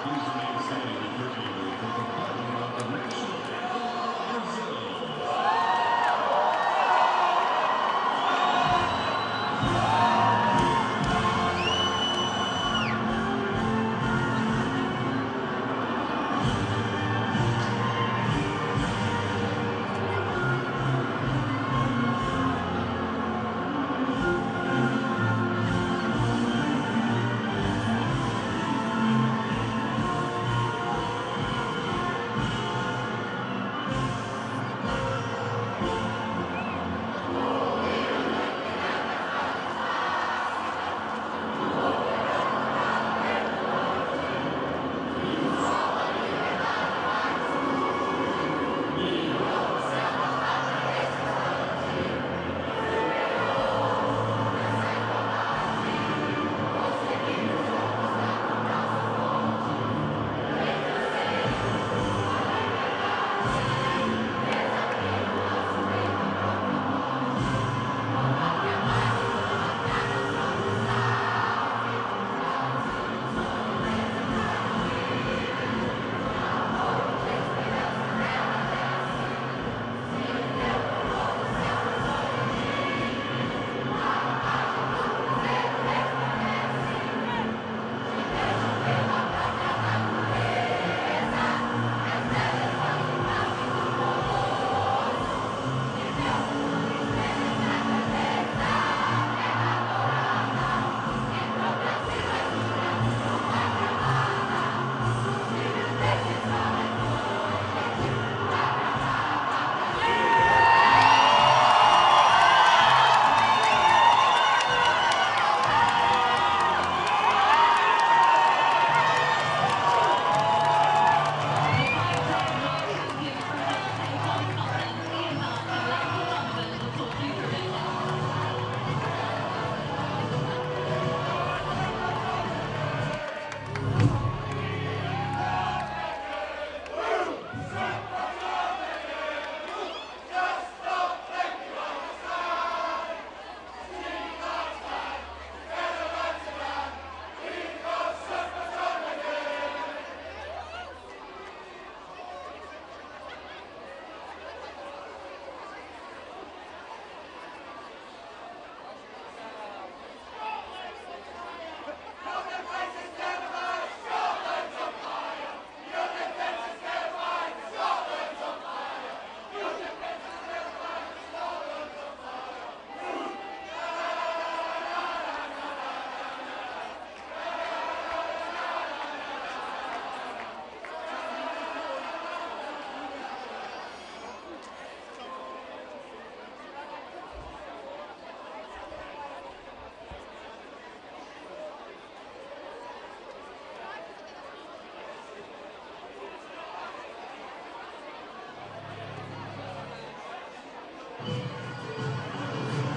He's the mainstay of the Germany for the party of the national anthem of Brazil.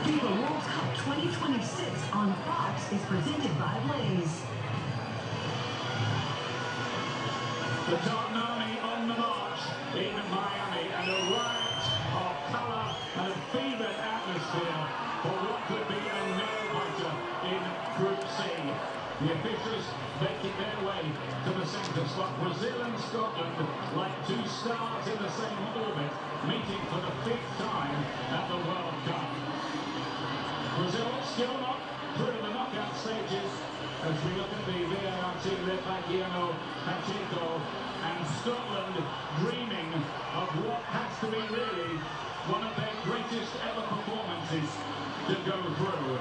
FIFA World Cup 2026 on Fox is presented by Blaze. The Dark Army on the march in Miami, and a riot of colour and a fevered atmosphere for what could be a nail-biter in Group C. The officials making their way to the centre spot. Brazil and Scotland, like two stars in the same orbit, meeting for the 5th time at the World Cup. Brazil still not through the knockout stages as we look at the VAR team led by Guillermo Pacheco, and Scotland dreaming of what has to be really one of their greatest ever performances to go through.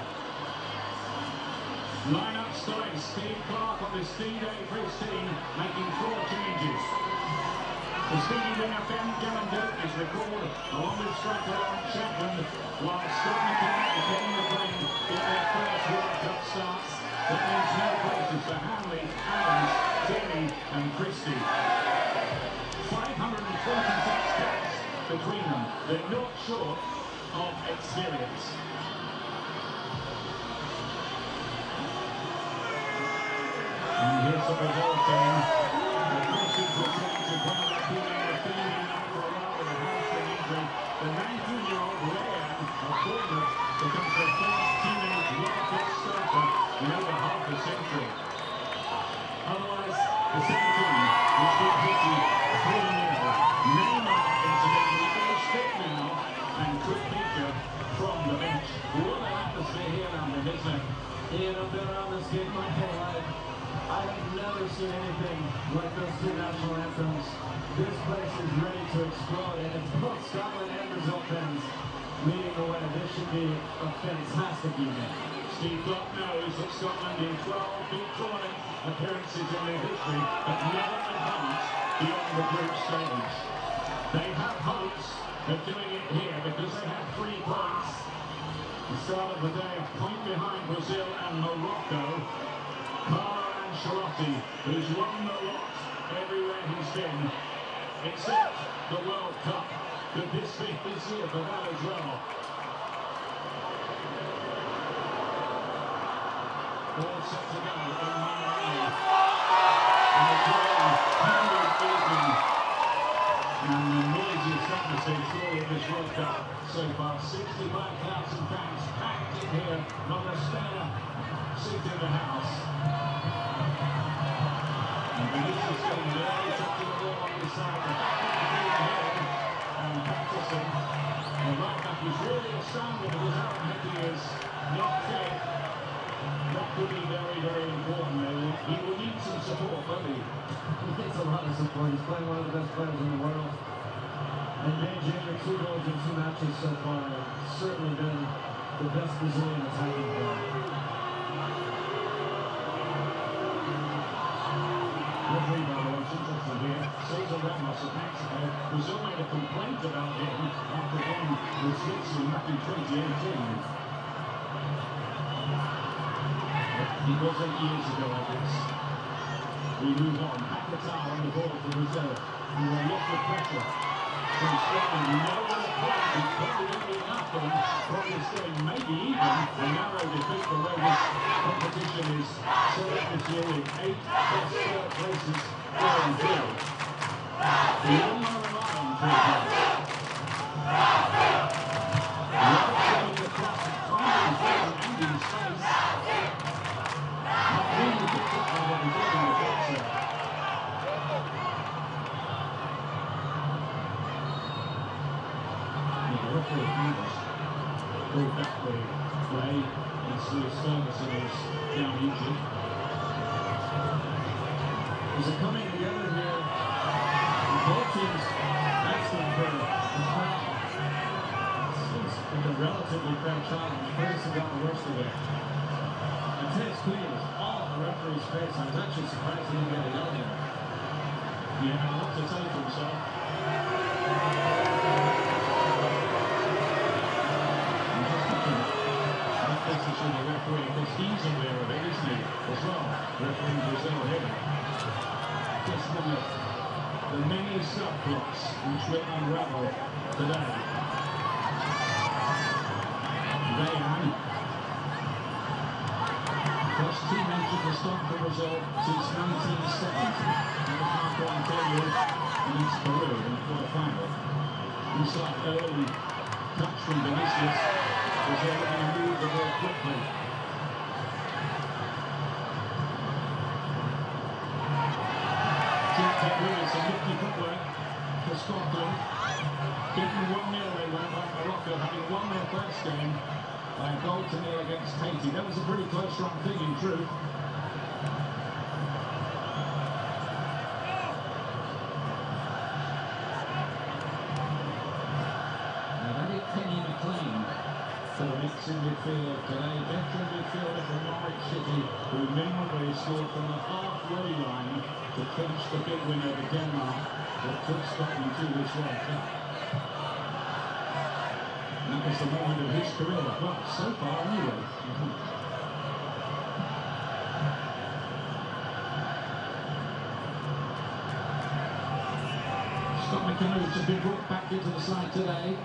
Line-up starting Steve Clark on this D-Day for his team, making 4 changes. The speedy winger Ben Gallagher is recalled along with striker Lauren Chapman, while Scotland are getting the brain in their first World Cup starts. That means no places for Hanley, Adams, Tierney and Christie. 546 caps between them. They're not short of experience. And here's the Brazil team. The Christians will try to put on that feeling of being out for a while with a hamstring injury. The 19-year-old Leanne of Bournemouth becomes their first teenage World Cup starter in over half a century. Otherwise, the same team which beat City 3-0. Neymar, incidentally, is fit now and could feature from the bench. What an atmosphere here, London, isn't it? Ian, I've been around this game my whole life. I have never seen anything like those two national anthems. This place is ready to explode, and it's both Scotland and Brazil fans leading the way. This should be a fantastic evening. Steve Clark knows that Scotland in 12 big tournament appearances in their history have never advanced beyond the group stage. They have hopes of doing it here because they have 3 points. The start of the day, a point behind Brazil and Morocco. Carlo Ancelotti, who's won the lot everywhere he's been, except the World Cup. Could this be his year for that as well? All set to go in Miami. And a great humid evening. And the noisiest atmosphere surely of this World Cup so far. 65,000 fans packed in here, not a spare seat in the house. And Vinicius getting an early touch of the ball on this side. The back of the field here. And Patterson, the right back, is really astounded because Aaron Hickey is not fit. That could be very, very important. He will need some support, won't he? He gets a lot of support. He's playing one of the best players in the world. And Beijing, 2 goals in 2 matches so far, have certainly been the best Brazilian attacking player. Referee, by the way, it's interesting here. Cesar Ramos of Mexico. Brazil made a complaint about him after one with Switzerland back in 2018. It was 8 years ago, I guess. We move on. Paquetá on the ball for Brazil. And a lot of pressure from Scotland. We know what a point. It's probably going to be enough for them from this game. Maybe even a narrow defeat the way this competition is set up this year with 8 best third places going through. We all want to rely on 3 points. Well, showing the classic finding form and in space. Really good job by what we did in the box there. The referee has pulled back the play as Lewis Ferguson is down injured. There's a coming together here. Both teams asking for a foul. Seems like a relatively fair challenge. Ferguson got the worst of it. And Ted Queen was all on the referee's face. I was actually surprised he didn't get a yellow there. Yeah, a lot to say for himself. I'm just thinking, that message to the referee, because he's aware of it, isn't he, as well? Referee Brazil here. Just one of the many subplots which will unravel today. First 2 matches to start for Brazil since 1970. That was Marco Antonio against Peru in the quarter-final. Inside early touch from Vinicius. Brazil looking to move the ball quickly. With some nifty footwork for Scotland. Beaten 1-0 they went by Morocco, having won their first game by a goal to 0 against Haiti. That was a pretty close run thing in truth. For the mix in midfield today, veteran midfielder from Norwich City, who memorably scored from the halfway line to clinch the big win over Denmark that took Scotland to this World Cup. And that was the moment of his career, well, so far anyway. Scotland can move to be brought back into the side today.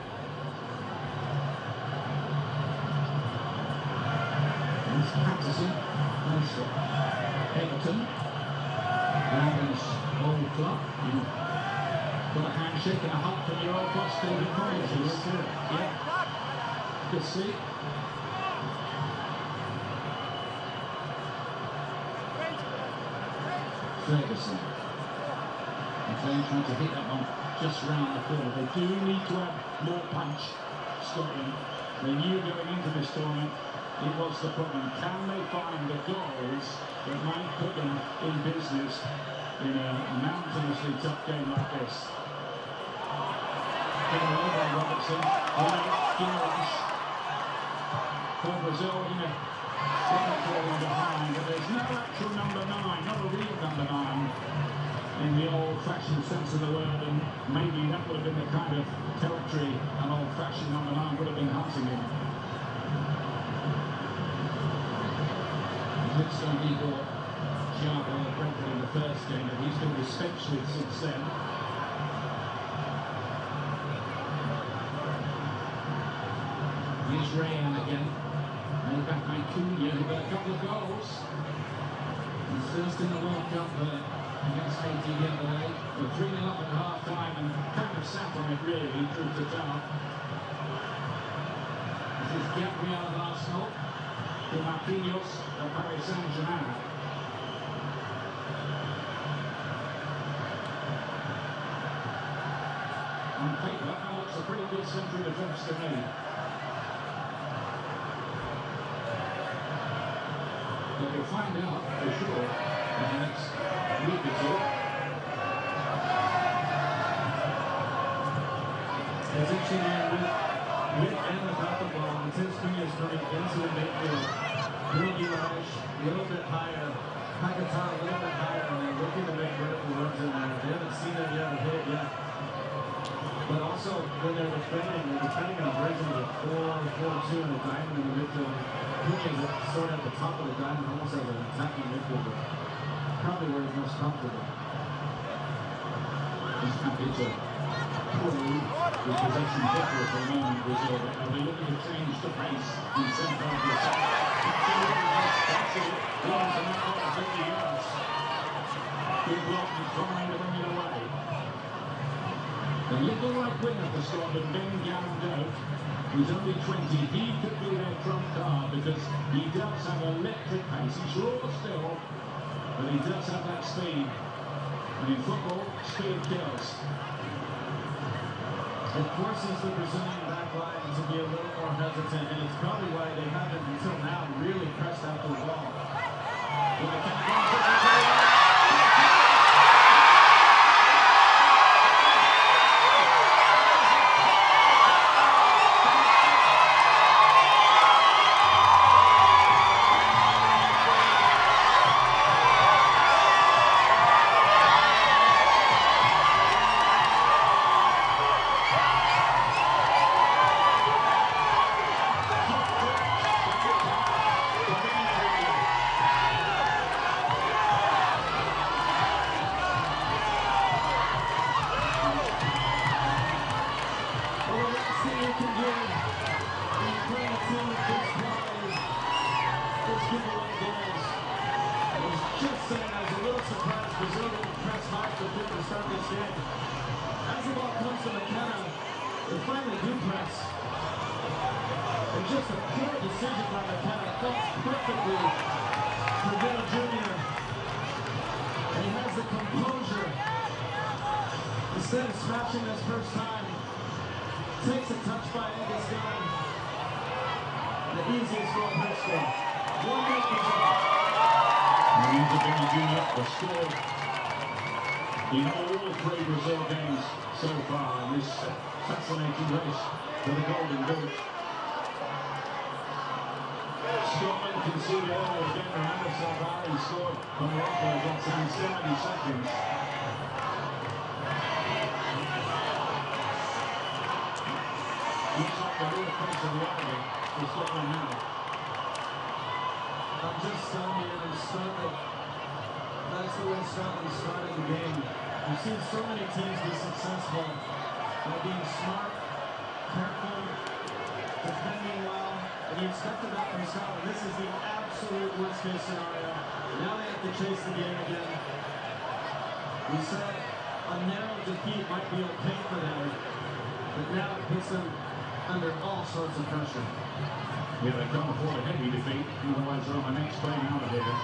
Patterson, nice Everton, London's old club, got a handshake and a hug from your old boss, David Moyes. Yeah, good see. Ferguson. McLean trying to hit that one just round the corner. They do need to have more punch, Scotland. They knew going into this tournament it was the problem. Can they find the goals that might put them in business in a mountainously tough game like this? Getting over Robertson, Guinness for Brazil in a falling behind, but there's no actual number 9, not a real number 9 in the old-fashioned sense of the word, and maybe that would have been the kind of territory an old-fashioned number 9 would have been hunting in. Lidstone he bought Thiago at Brentford in the first game, and he's been dispensed with since then. Here's Rayan again. Made back by Cunha, who got a couple of goals. His first in the World Cup against Haiti the other day. We're 3-0 up at half-time and kind of sat on it really, truth to tell. This is Gabriel of Arsenal to Marquinhos of Paris Saint-Germain. On paper, that looks a pretty good central defence to me. But we'll find out for sure in the next week or two. It's interesting with and without the ball, Matheus Cunha is coming into the midfield. Bruno Guimaraes a little bit higher, Paquetá a little bit higher, and they're looking to make vertical runs in there. They haven't seen it yet or hit it yet. But also, when they're defending on breaking the 4-4-2 and a diamond in the midfield. Cunha is sort of at the top of the diamond, almost as an attacking midfielder. Probably where he's most comfortable. He's happy to prove the possession better for the moment, Brazil. Are they looking to change the pace in centre of the attack? That's it. He has another 50 yards. Good block and trying to bring it away. The little right winger for Scotland, Ben Gando, who's only 20, he could be their trump card because he does have electric pace. He's raw still, but he does have that speed. And in football, speed kills. It forces the Brazilian back line to be a little more hesitant, and it's probably why they haven't until now really pressed out the wall. With the instead of smashing this first time, takes a touch by Augustine. The easiest goal per score. 1-0 Brazil. Lorenzo Jr. has scored in all 3 Brazil games so far in this fascinating race for the Golden Boot. Scotland conceded early again. Remember, Salvador scored on Morocco against them in 70 seconds. Looks like the real face of the enemy for Scotland now. I'm just telling you, that's the way Scotland started the game. We've seen so many teams be successful by being smart, careful, defending well, and you expected that from Scotland. This is the absolute worst case scenario. Now they have to chase the game again. We said a narrow defeat might be okay for them, but now it puts them under all sorts of pressure. Yeah, they can't afford a heavy defeat, otherwise they're on the next plane out of here.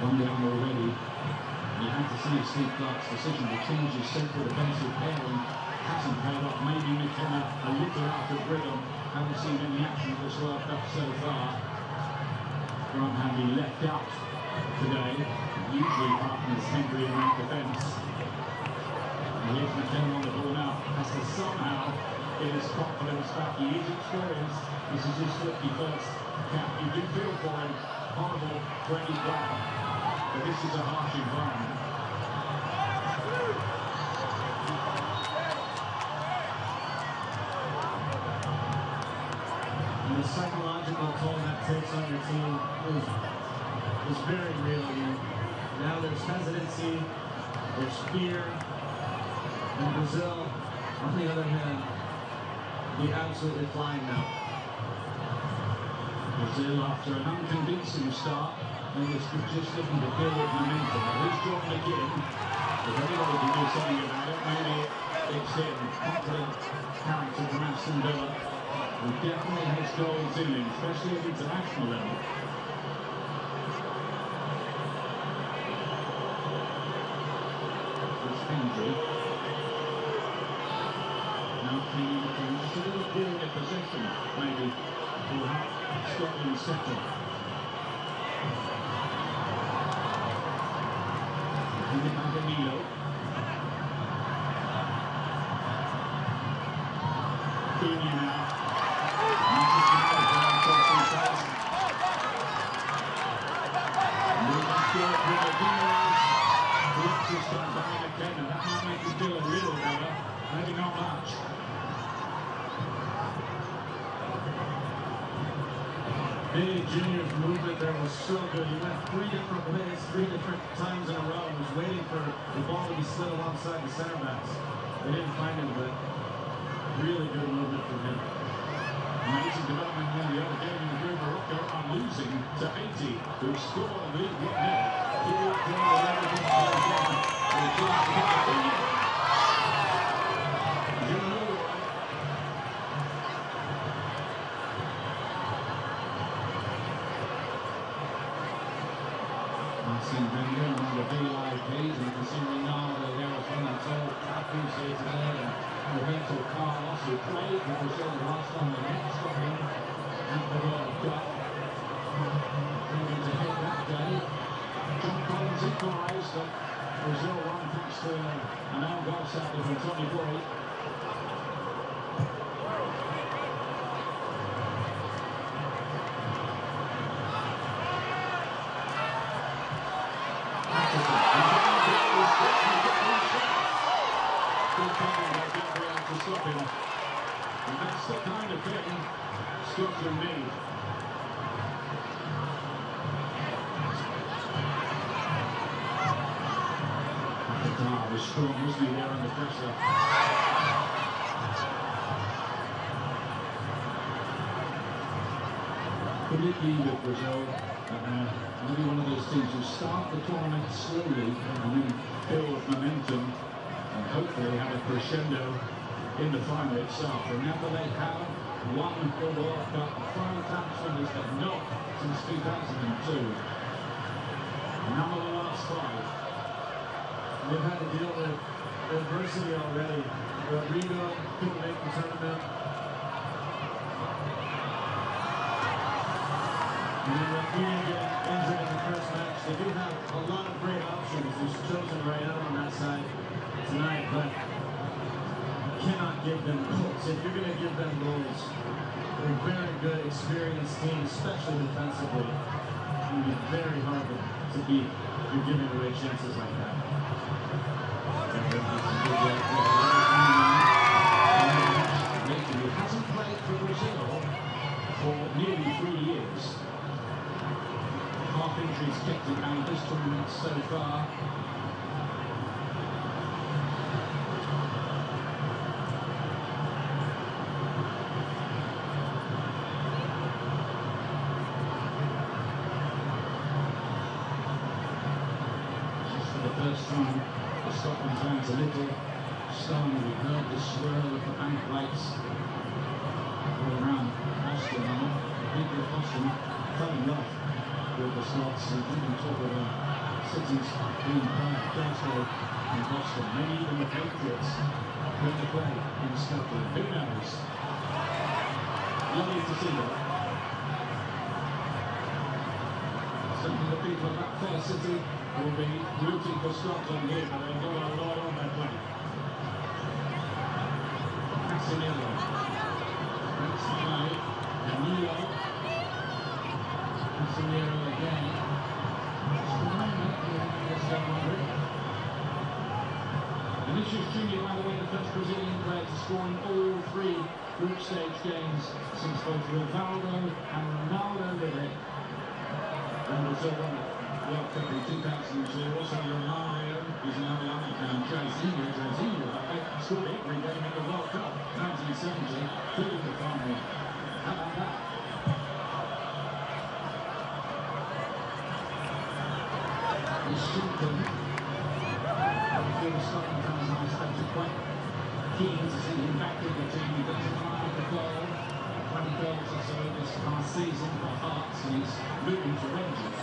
One down already. You have to see Steve Clark's decision to change his central defensive pairing hasn't paid off. Maybe McKenna a little out of rhythm. Haven't seen any action this World Cup so far. Grant had been left out today. Usually partners Henry in that defence. And here's McKenna on the ball now. Has to somehow get his confidence back. He is experienced. This is his 51st cap. You do feel for him. Horrible for any player. But this is a harsh environment. And the psychological toll that takes on your team is very real. Now there's hesitancy, there's fear. And Brazil, on the other hand, be absolutely flying now. Brazil, after an unconvincing start, maybe it's just looking to build up momentum. He's John McGinn. If anybody can do something about it, maybe it's him. Confident character from Aston Villa, who definitely has goals in him, especially at international level. It's Hendry. Now King, just a little period of possession, maybe, will help Scotland settle. Milo. Kenya now. That might make you feel a little better, maybe not much. Hey, Junior's movement there was so good. He went 3 different ways, 3 different times in a row. He was waiting for the ball to be slid alongside the center backs. They didn't find him, but really good movement from him. Amazing development in the other game in the group. Morocco are losing to 80, who scored and lead 1-0. Here from Marcin Wenger on the V-Live page, and you can see Ronaldo there as well. It's all Patrice here today, and Roberto Carlos, who played for Brazil the last time they met Scotland at the World Cup. Going to hit that day. John Collins equalised, but Brazil won thanks to an own goal sadly from Tommy Boy. Stop him. And that's the kind of thing Scotland need. Qatar was strong, wasn't he, there under pressure? Completely with Brazil. Maybe one of those teams who start the tournament slowly and then build momentum and hopefully have a crescendo in the final itself. Remember, they have won the World Cup 5 times winners, but not since 2002. None of the last 5. They've had to deal with adversity already. Rodrigo couldn't make the tournament. And then Rafinha getting injured in the first match. They do have a lot of great options. There's chosen right out on that side tonight, but cannot give them goals. If you're going to give them goals, they're a very good, experienced team, especially defensively. It's going to be very hard to beat if you're giving away chances like that. He hasn't played for Brazil for nearly 3 years. Half injuries kept him out of this tournament so far. First time the Scotland fans a little stunned. We heard the swirl of the bank lights all around Boston. The people of Boston fell in love with the Scots, and you can talk about seasons in Thursday in Boston. Maybe even the Patriots going to play in Scotland. Who knows? Lovely to see that. Certainly the people of that fair city will be rooting for Scotland here, but they've got a lot on their plate. Casemiro. That's the play. Danilo. Casemiro again. Vinicius Junior, by the way, the first Brazilian player to score in all three group stage games since both Rivaldo and Ronaldo did it. And Brazil won the World Cup in 2002. Also Romario, who's now the American Jairzinho, scored every game in the World Cup 1970, including the final. How about that? It's Shulkin. The Scotland fans I expect are quite keen to see him back in the team. He doesn't like the goal. 20 goals or so this past season for Hearts, and he's moving to Rangers.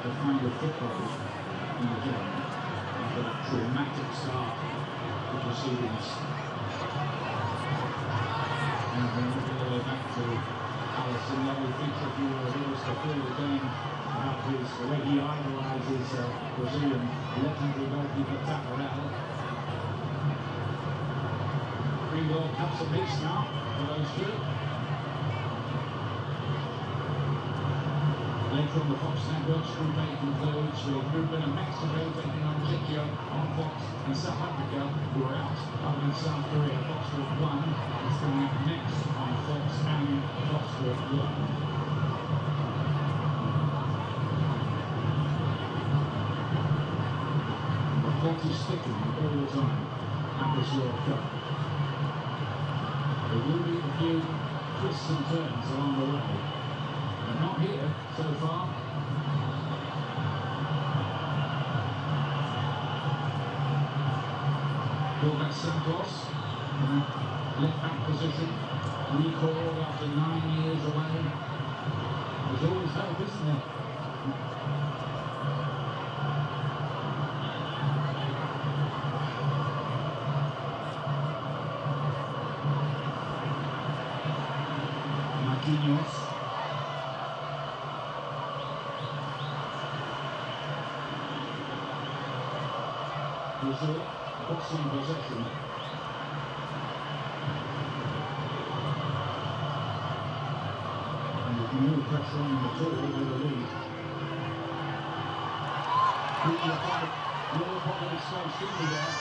To find a football in the game after that dramatic start of proceedings. And then all the way back to Alisson, lovely feature if you were with us before the game about the way he idolises Brazilian legendary goalkeeper Tafarel. 3 World Cups apiece now for those two. Later on the Fox networks, Group A concludes with Group B and Mexico taking on Czechia on Fox, and South Africa, who are out other than South Korea. Fox Sport 1 is coming up next on Fox and Fox Sport 1. The clock is ticking all the time at this World Cup. There will be a few twists and turns along the way. But not here so far. Gilbert Santos in that left back position, recalled after 9 years away. There's always hope, isn't there? Marquinhos. Brazil bossing possession. And with no pressure on them at all with the lead. Lower pocket of space, didn't he there?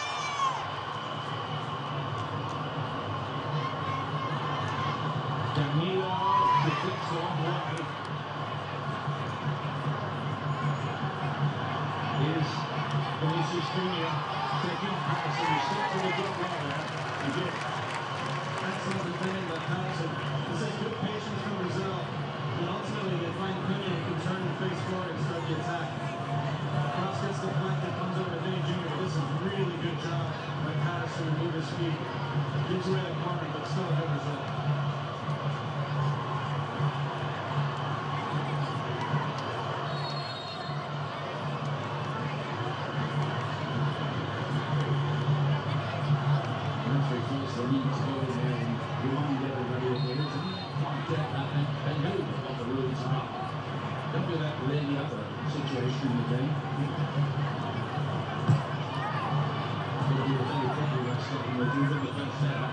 Danilo deflects the one way. Here's Vinicius Junior taking on Harrison, who stepped to the job well there. He did. Excellent defending by Harrison. This is good patience from Brazil. And ultimately they find Cunha who can turn and face forward and start the attack. Cross gets deflected, comes over to Vinny Jr. This is a really good job by Harrison to move his feet. Gives away the corner, but still a good result. They need to go in there and remind everybody of the rules. And you can't get that, they know what the rules are. Don't do that with any other situation in the game. It'll be a very probably that's something they do in the first half.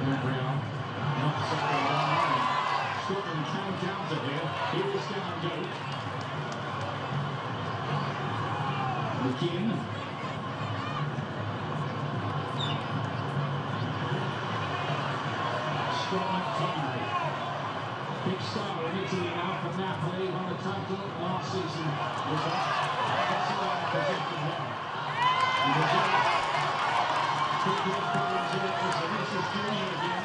Gabriel, not second line. Scotland can counter here. Here is down goat. McKeon. Big star in Italy now for Napoli, won the title last season. Was that Barcelona position well. And Brazil quickly put into it as Vinicius Junior again.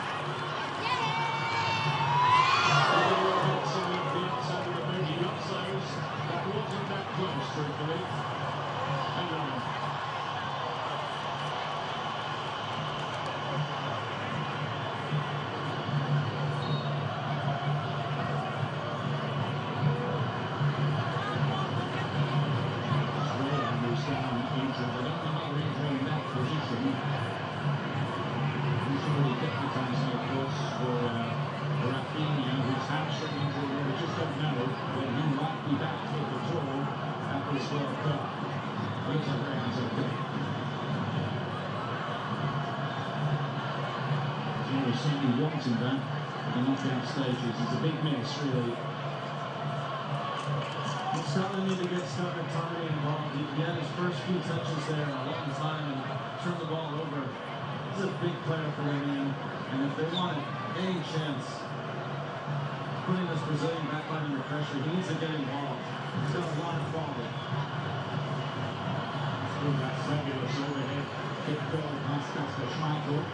He's certainly wanting that at the knockout stages. It's a big miss, really. Scotland need to get Scott McTominay involved. He had his first few touches there in a long time and turned the ball over. He's a big player for their team, and if they want any chance putting this Brazilian backline under pressure, he needs to get involved. He's got a lot of quality. That fabulous overhead kick ball past Casper Schmeichel.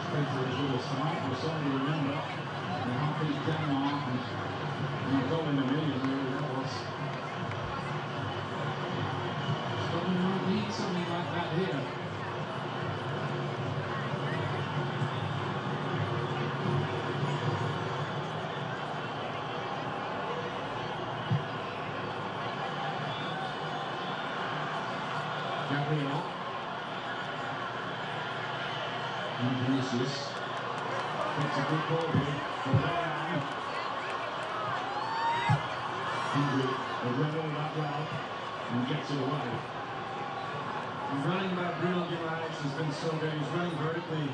Straight to his little side. We're sorry to remember the half-inch Denmark and a goal in a million really that was. Scotland might need something like that here. Gabriel and Vinicius. It's a good ball here for Ryan. Hendry will run all that well and gets it away. And running by Bruno Guimaraes has been so good. He's running vertically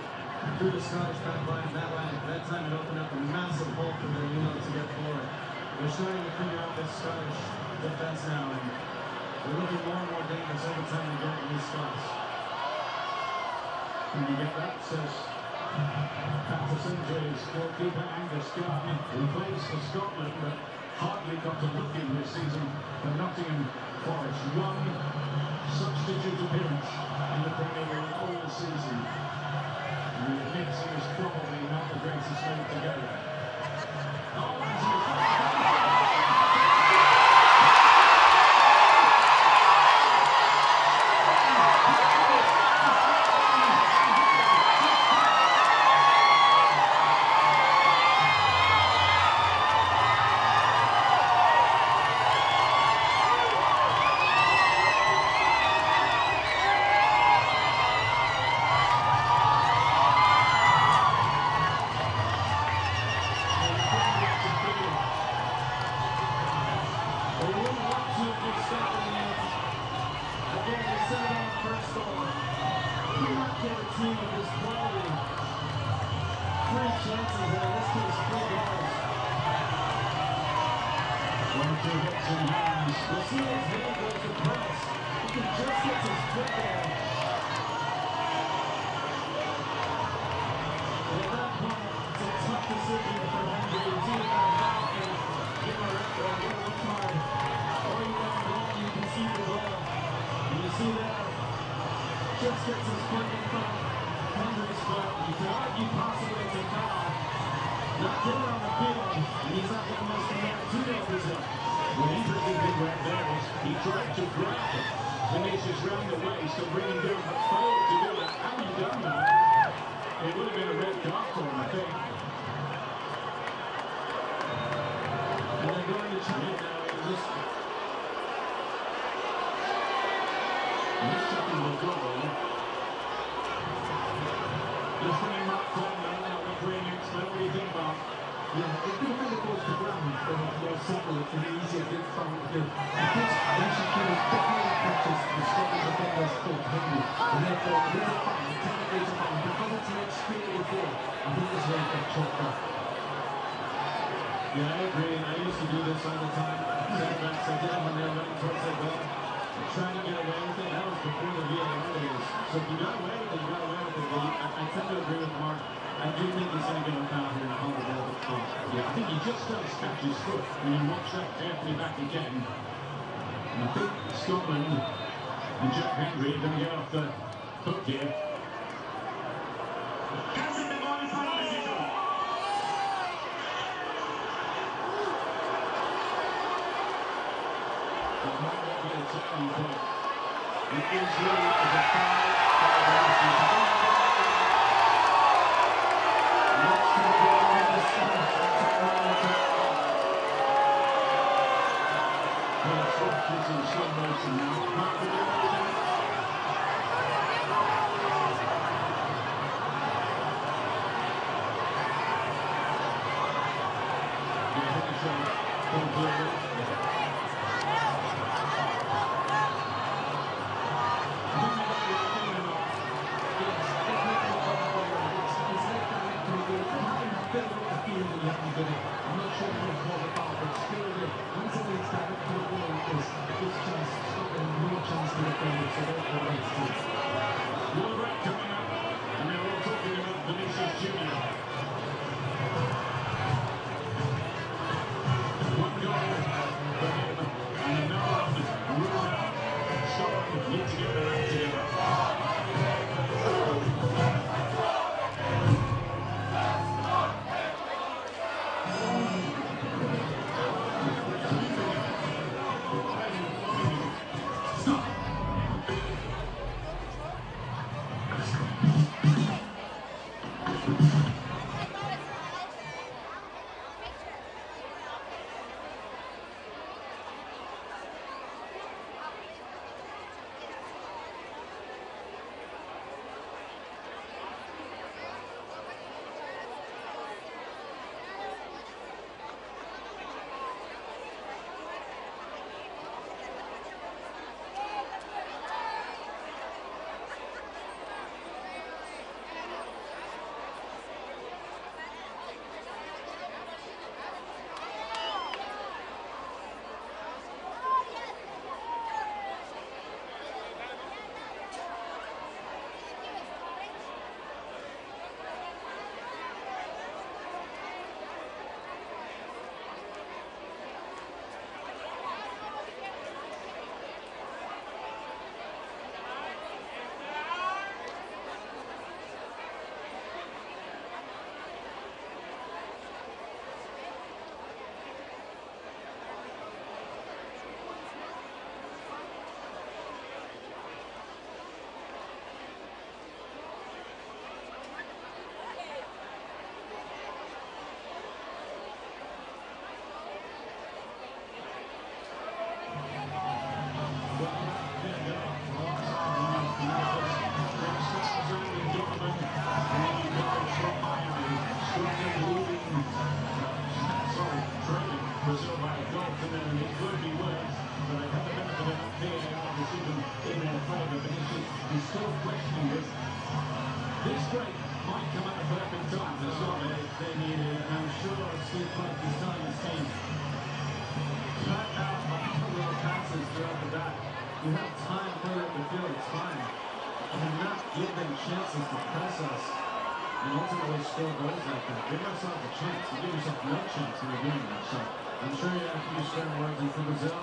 through the Scottish back line. That time it opened up a massive hole for Firmino to get forward. They're starting to figure out this Scottish defense now, and they're looking more and more dangerous every time they get in these spots. Can you get that? Says Patterson to his goalkeeper Angus Gardner, who plays for Scotland but hardly got a look in this season for Nottingham Forest. One substitute appearance in the Premier League all season. And he admits he is probably not the greatest move to go. Oh, Just gets his foot in front of Hendry's foot. You could argue possibly it's a foul. Not good on the field, and he's not getting this from there. 2-0 Brazil. the interesting thing right there is he tried to grab Vinicius round the waist and bring him down, but failed to do that. Had he done that, it would have been a red card for him, I think. And they're going to try it now. This second will go on. Just bringing Mark Conlon now, refereeing expert. What do you think, Mark? Yeah, if the defender goes to ground, then it's more simple, it's easier to get found. Because Nation King is definitely catches the Scottish defender's foot, Henry. And therefore, there's a foul, technically it's a foul. Because it's an extremely foul, I think this one got chopped up. Yeah, I agree. I used to do this all the time. Center backs, I did it when they were running towards their goal. Trying to get away with it. That was before the VAR days. So if you got away with it, you got away with it. But I tend to agree with Mark. I do think he's going to get a foul here and call the ball. Yeah, I think he just does catch his foot when you watch that carefully back again. And I think Scotland and Jack Hendry are going to get off the hook here. It might not be a turning point. It is really as a foul. This is slow motion now. do it. I feel the feeling that you haven't done it. I'm not sure what it's all about, but still, once it leads down to the goal like this, it gives chance to stop and no chance to defend it, so that's what it is. Well, a break coming up, and they're all talking about Vinicius Junior. One goal for him, and another one ruled out. Scotland need to get their act together. Brazil by a goal to them, and it could be worse, but they have the benefit of that VAR decision in their favour. Vinicius is still questioning this. This break might come at a perfect time for Scotland. They need it, and I'm sure Steve Clark is telling his team, cut out a couple of passes throughout the back. You have time further up the field, it's fine. You cannot give them chances to press us and ultimately score goals like that. Give yourself a chance. You give yourself no chance when you're doing that. So I'm sure you have to use certain words in Brazil.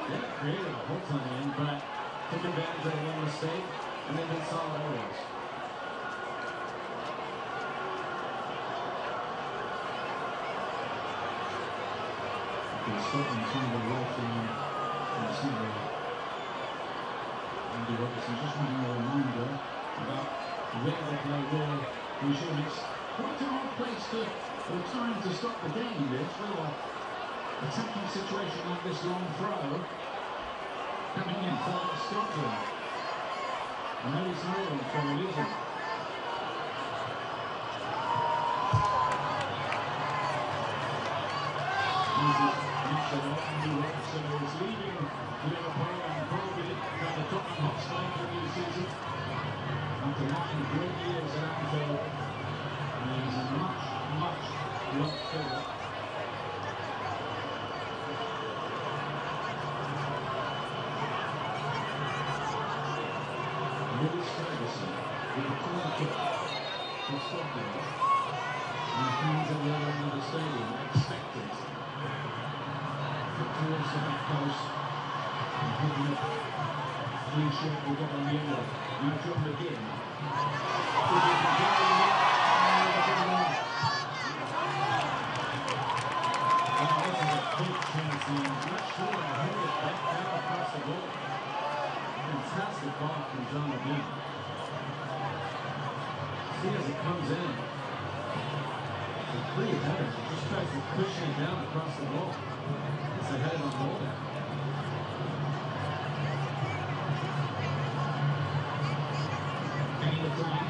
They haven't created a whole ton in, but took advantage of one mistake, and they've been solid otherwise. Scotland trying to away from the centre. Andy Robertson just wanting a reminder about where the play will ensure it's quite a hard place to, or time to stop the game. This with an attacking situation like this long throw coming in for Scotland. And there is no one for a reason. Andy Robertson is leaving Liverpool and probably at the Tottenham Hotspur for the new season. After 9 great years at Anfield, and he's a much loved figure. Lewis Ferguson with a corner kick for Scotland. And fans at the other end of the stadium expected towards the back post and picking up clean sheet will get on the end of now John McGinn. This is a big chance and I'm not sure I heard it back down across the goal. Fantastic ball from John McGinn. See as it comes in. It's a pretty header. It just tries to cushion it down across the goal. It's a head on goal there. Getting the flag.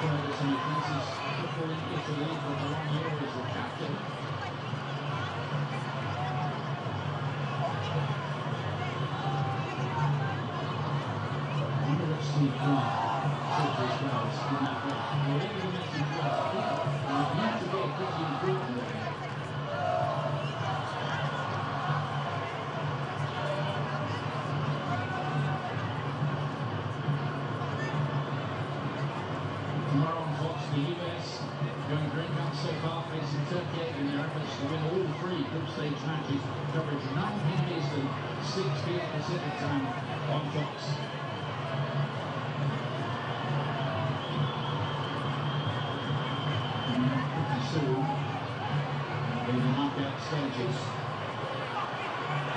Ferguson, who thinks he's football in Italy for a long year as the captain. Steve Clark said as well, it's been that way. Whatever the message was, you need to get pretty important there. Tomorrow on Fox, the US going Green Cup so far, facing Turkey in their efforts to win all three group stage matches. Coverage 9 p.m. Eastern, 6 p.m. Pacific time on Fox. Pretty soon, in the knockout stages,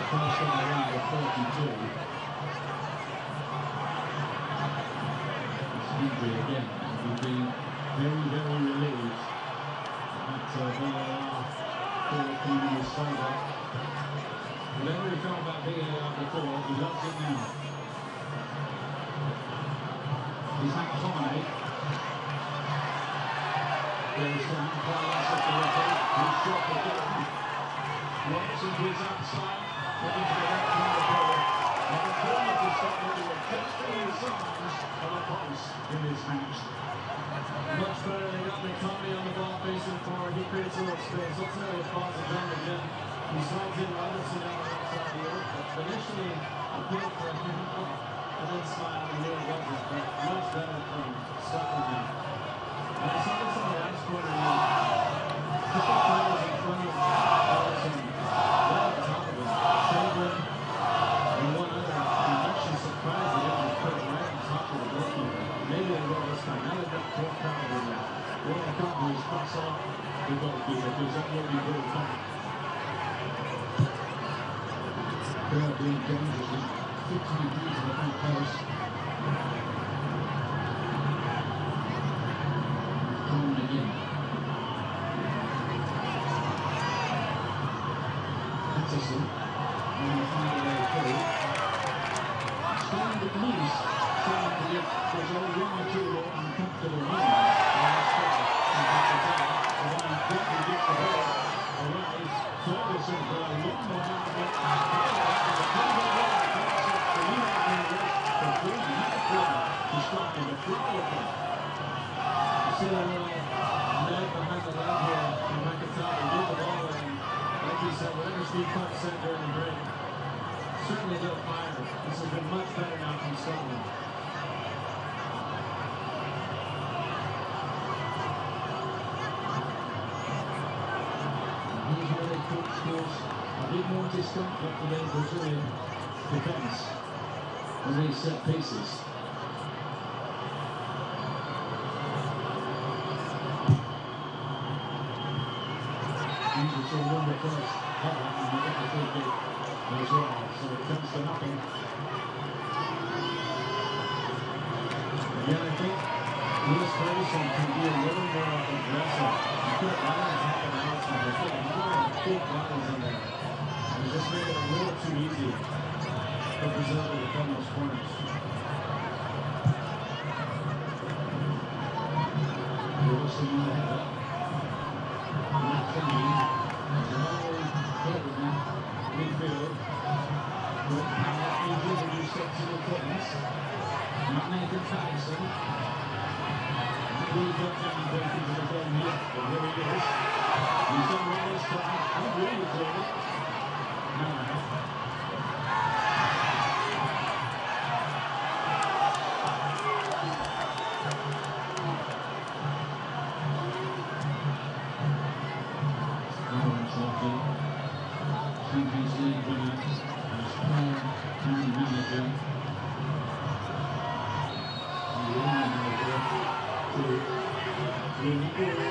first on the round of 42. It's injury again. We've been very, very relieved that VAR came in his favour. Whatever he felt about VAR before, he loves it now. He's McTominay. There's one pass at the referee. He's shot the goal. Watson to his outside. Looking to the left hand of the ball. And the corner to stop looking at just the signs of a pulse in this match. Much better. They got McTominay on the ball facing forward. He creates a little space. Ultimately, it falls to John again. He slides in Robertson on the outside here. Initially, appealed for a hand up and then smiled and knew it wasn't. But much better from Scotland now. And I saw this on the last quarter. A couple of players in front of Robertson. Right on top of him. Chamberlain and one other. I'm actually surprised they didn't just put it right on top of the goalkeeper. Maybe they will this time. Now they've got 4 crowd in there. What they can't do is pass off the goalkeeper because that will be pulled back. Crowd being dangerous with 50 degrees in the front post. Coleman again. Patterson. And the final way through. Starting with knees. Starting to get there's only 1 or 2 more uncomfortable moments. And then he quickly gets the ball away. Ferguson for a long one out of it. To start with a fly again. You see a little leg behind the leg here from McIntyre. He did the ball and like he said, whatever Steve Clark said during the break, certainly lit a fire. This has been much better now from Scotland. He's really caused a bit more discomfort for the Brazilian defence on these set pieces. It's a wonderful first header and we get the free kick as well, so it comes to nothing. Again, I think Lewis Ferguson can be a little more aggressive. He put it right on top of the outside. He's got more big bodies in there. And he just made it a little too easy for Brazil to defend those corners. Wilson in the header. Midfield, with power, injuries and new sensible things. Not Nathan Patterson. Maybe he's got down back into the game yet, but here he is. He's done well this time. I'm really clear. No. Champions League winner, as player and manager. And the only manager to win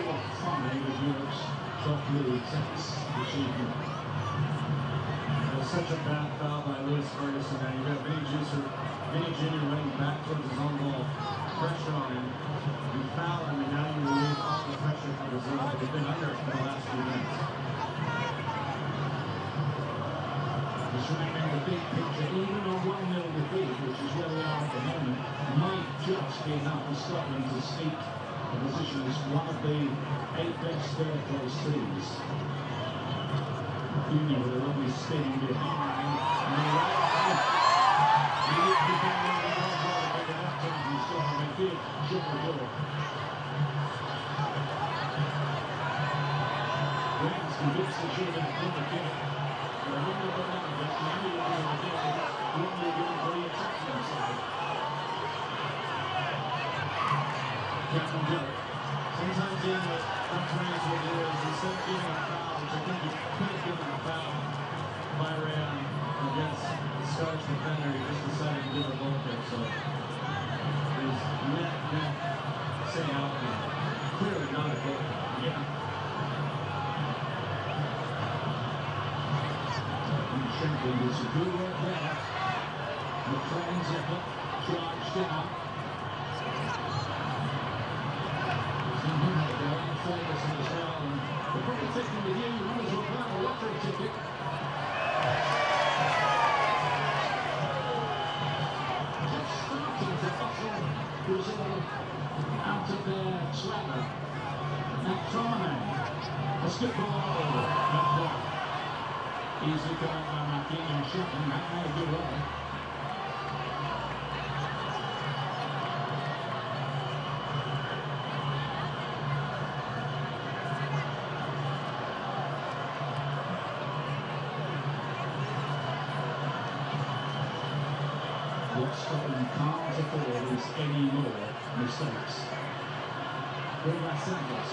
all 5 of Europe's top leagues. That's achievement. There's such a bad foul by Lewis Ferguson there. You've got Vinny Jr. running back towards his own goal. Pressure on him. You foul him and now you relieve all the pressure from Brazil. They've been under it for the last few minutes. Remaining the big picture, even a 1-0 defeat, which is where we are at the moment, might just be enough for Scotland to sneak the position as one of the 8 best third-place teams. Junior with a lovely spin behind, and he didn't defend well, but enough to triple goal. Wings convinced the shooter to pull the kick. But I wonder what happened. That's the only one of the game. Normally going for the attacking side. Captain Joe. Sometimes in the referees will do is instead of giving a foul, which I think he could have given a foul by Rayon against the Scottish defender, he just decided to give a goal kick. So there's net same outcome. Clearly not a goal kick. Yeah. Shankland is a good work there. McLean Zephyr charged it up. Ferguson as well, and the competition with you, you might as well buy a lottery ticket. Just starting to hustle Brazil out of their swagger. McTominay, a good ball, not blocked. Easily coming by Marquinhos, shooting, that may be well. What Scotland can't afford is any more mistakes. Rivas Santos.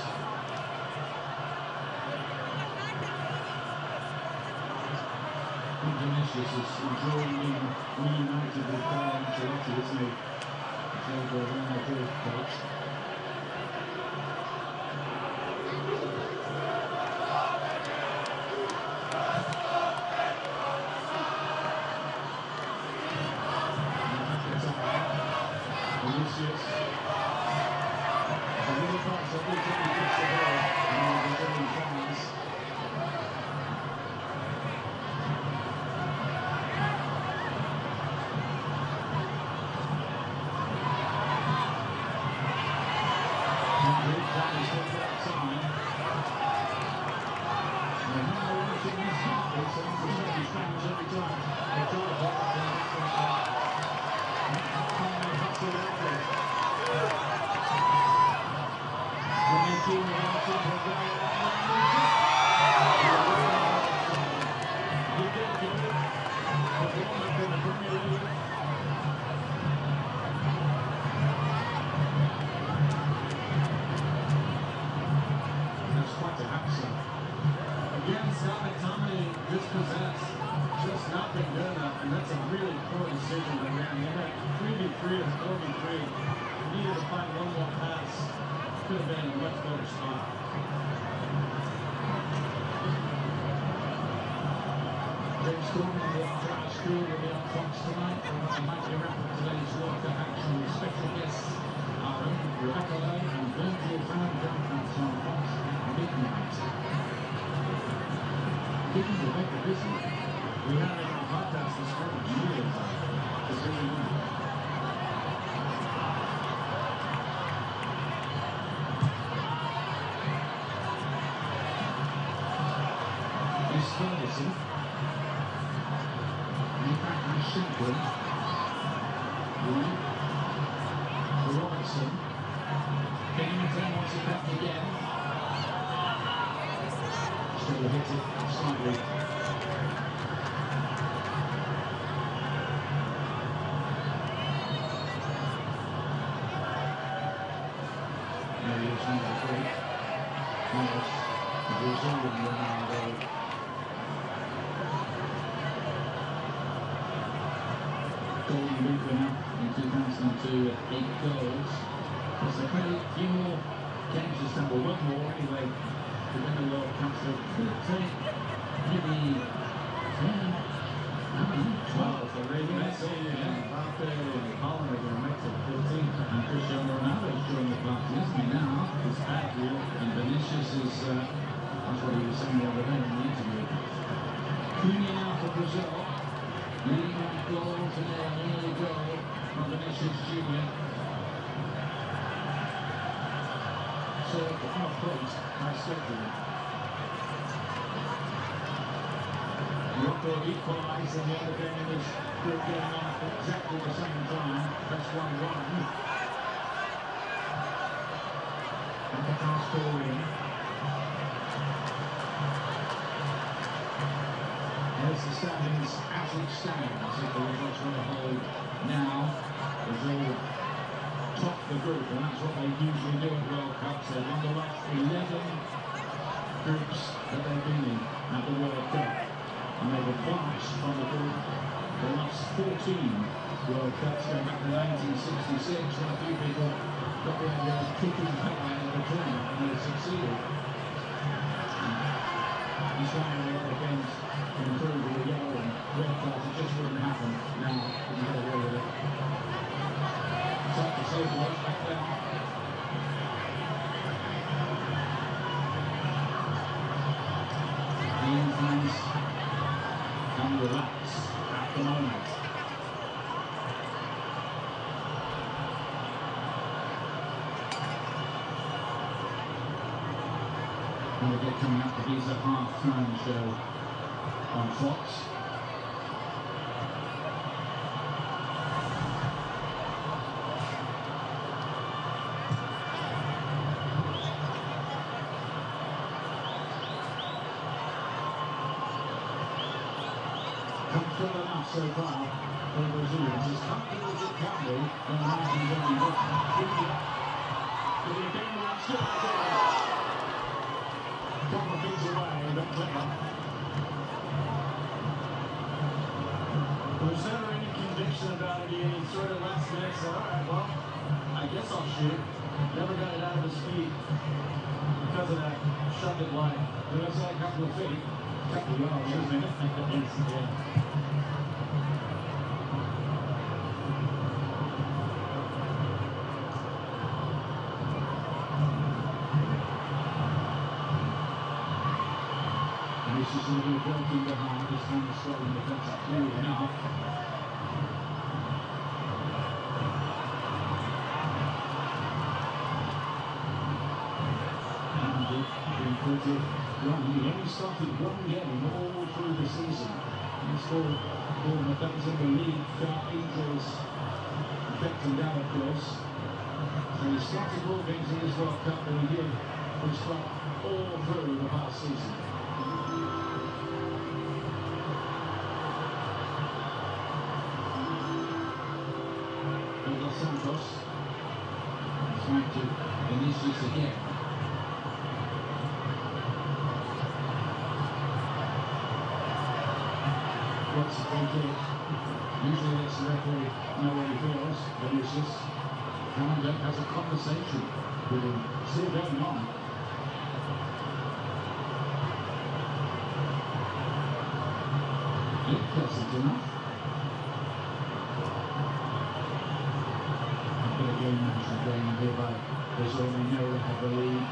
Vinicius is enjoying being reunited with Carlo Ancelotti, isn't he? He's the Real Madrid coach. Vinicius. It's a little cross, every time he gets the ball, and all the Brazilian fans. Madrid tries to take that time. And now we're watching this happen, so it's the Scottish fans every time. They try to block it down. That's quite a hamster. Again, Scott McTominay dispossessed, just not been good enough, and that's a really poor decision by Rayon. They had 3v3 and 4v3. Needed to find one more pass. Could have been in a much better spot. James Gordon will try school will be on Fox tonight. I might be wrapping today's World Cup action with special guests our own Rebecca Lowe and Virgil van Dijk on Fox at midnight. Keeping Rebecca busy. We had it on podcast this morning. She is really good. Is Ferguson. In fact, I Shankland. Robertson. Kennington wants it back again. Still hit it slightly. Maybe it's number 3. Morris, the Brazilian Ronaldo. Golden Boot winner in 2002 with 8 goals. There's a few more games to stumble, one more anyway, to win the World Cup. So it could take maybe 10, 12 for Ray Messi and Mbappe and Holland are going to make it 14. And Cristiano Ronaldo's joined the party, isn't he now? He's back here, and Vinicius is, that's what he was saying the other day in the interview. Cunha now for Brazil. Leading on goals and an early goal from Vinicius Jr. So half point by Seleção. Morocco equalised in the other game in this group going on at exactly the same time. That's 1-1. And Qatar scoring. There's the standings as it stands. If the results were to hold now, Brazil top the group, and that's what they usually do at World Cups. They've won the last 11 groups that they've been in at the World Cup, and they've advanced from the group the last 14 World Cups, going back to 1966, when a few people got the idea of kicking Pele out of the tournament, and they succeeded. He's trying a lot of games to improve with the yellow and red cards. It just wouldn't happen now. You can get away with it. It's hard to say what back there. The fans can relax at the moment. We'll get coming up to these half-time show on Fox. Comfortable enough so far for the Brazilians. As comfortable as it can be when the margin's only one. Will he again one still again? Couple of feet away, but clever. Was there any conviction about it? He sort of last minute said, alright, well, I guess I'll shoot. Never got it out of his feet because of that. Shoved it wide. Did I say a couple of feet? A couple of yards, isn't it? Yeah. This is a little broken behind, this time the Scotland defence up clearly enough. And being pretty young. He only started one game all through the season. He scored Bournemouth. That was in the league without injuries affecting that, of course. So he started all games in this World Cup, and he did his start all through the past season. Santos trying to Vinicius again. What's the free kick? Usually lets the referee know what he feels. Vinicius has a conversation with him. Still going on. Pleasant enough. Game management going here by Brazil. They know they have the lead.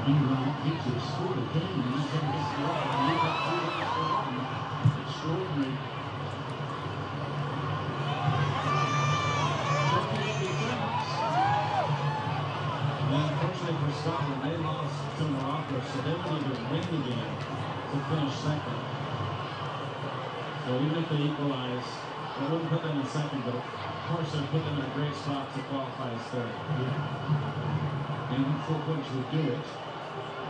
Meanwhile, Egypt scored again and he's going to miss the line and leave up 2 minutes for 1. Extraordinary. Unfortunately for Scotland, they lost to Morocco, so they would need to win the game to finish second. So even if they equalize, it wouldn't put them in second, but of course it would put them in a great spot to qualify as third. And 4 points would do it.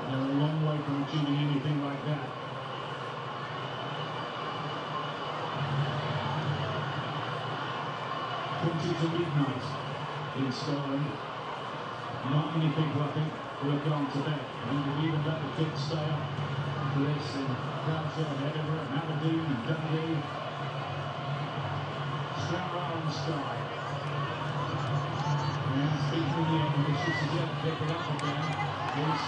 They're a long way from achieving anything like that. To midnight in Scotland. Not many people, I think, will have gone to bed. And they've even let the kids stay up for this in Glasgow and Edinburgh and Aberdeen and Dundee. Stranraer on the sky. And speaking in the end, this is yet to pick it up again. Is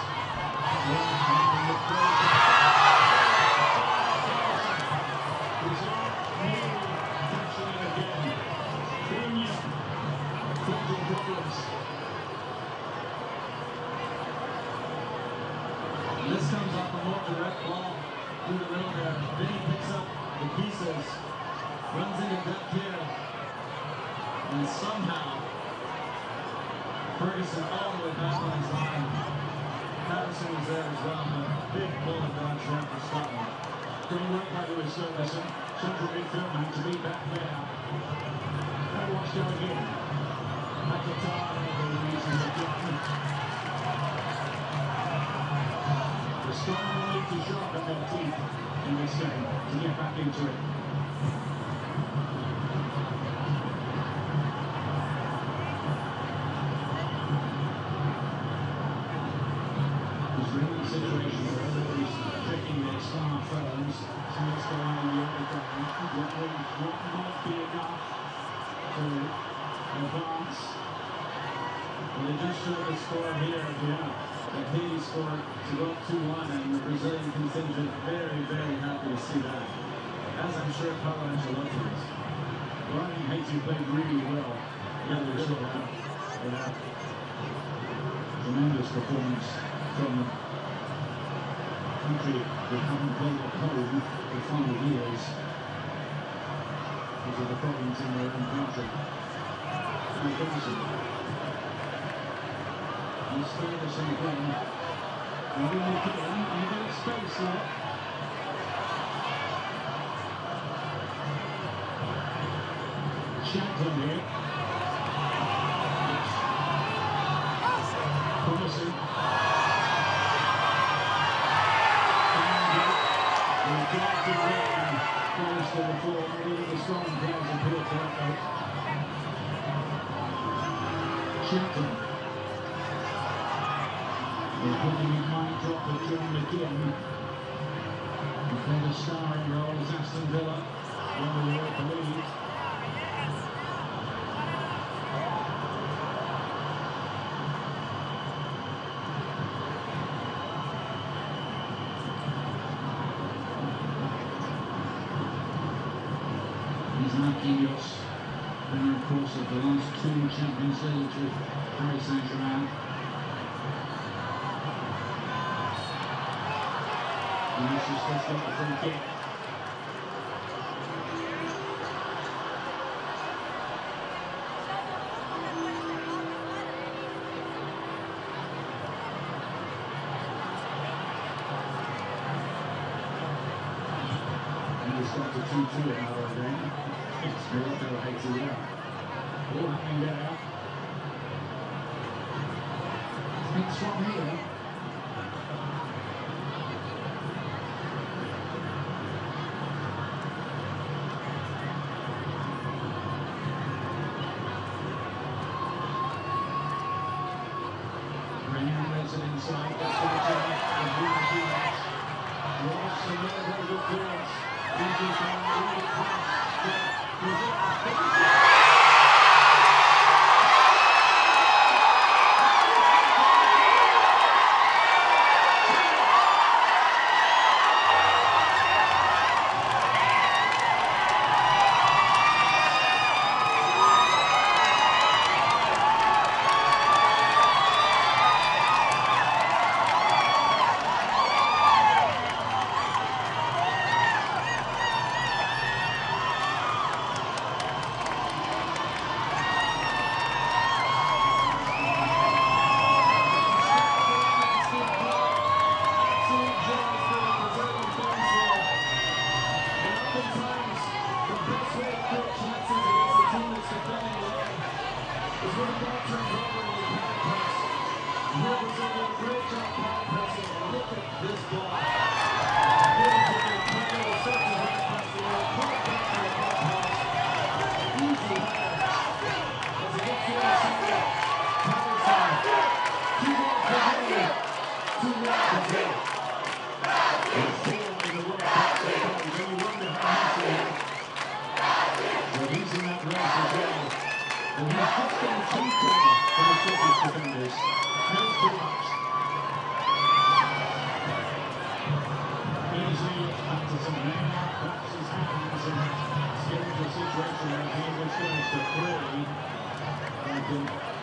one the third. This comes off a more direct ball through the middle there. Then he picks up the pieces, runs into depth here, and somehow Ferguson all the way back on his line. Patterson was there as well, but big bullet dodge there for Scotland. Great work by Lewis Ferguson, central midfield man, to be back there. And watch going in. Strong need to sharpen their teeth in this game to get back into it. There's really a situation where everybody's checking their smartphones, so what's going on in the other game. What might be enough to advance. Well, they just showed the score here, that Haiti scored to go up 2-1, and the Brazilian contingent very, very happy to see that, as I'm sure Paulo Ancelotti is. Well, I think Haiti played really well. Yeah, they sure have. Yeah. Tremendous performance from the country that haven't played at home for 5 years because of the problems in their own country. And He's Ferguson again. Moving again, and a bit of space there. Chants on here. Promising. And the directed rain falls to the floor. Maybe the strong players appeal to that. Chants. We're putting his mind drop with John McGinn. Before the starring role is Aston Villa, won the Europa League. He's Marquinhos, winner of course of the last 2 Champions Leagues with Paris Saint-Germain. And this is just got the free kick. And it's got to 2-2 now, I think. It's Morocco 80 there. All happening there. It's from here. Inside, that's what it's like. It's really too much. Ross and very good clearance. Injuries on the really pass.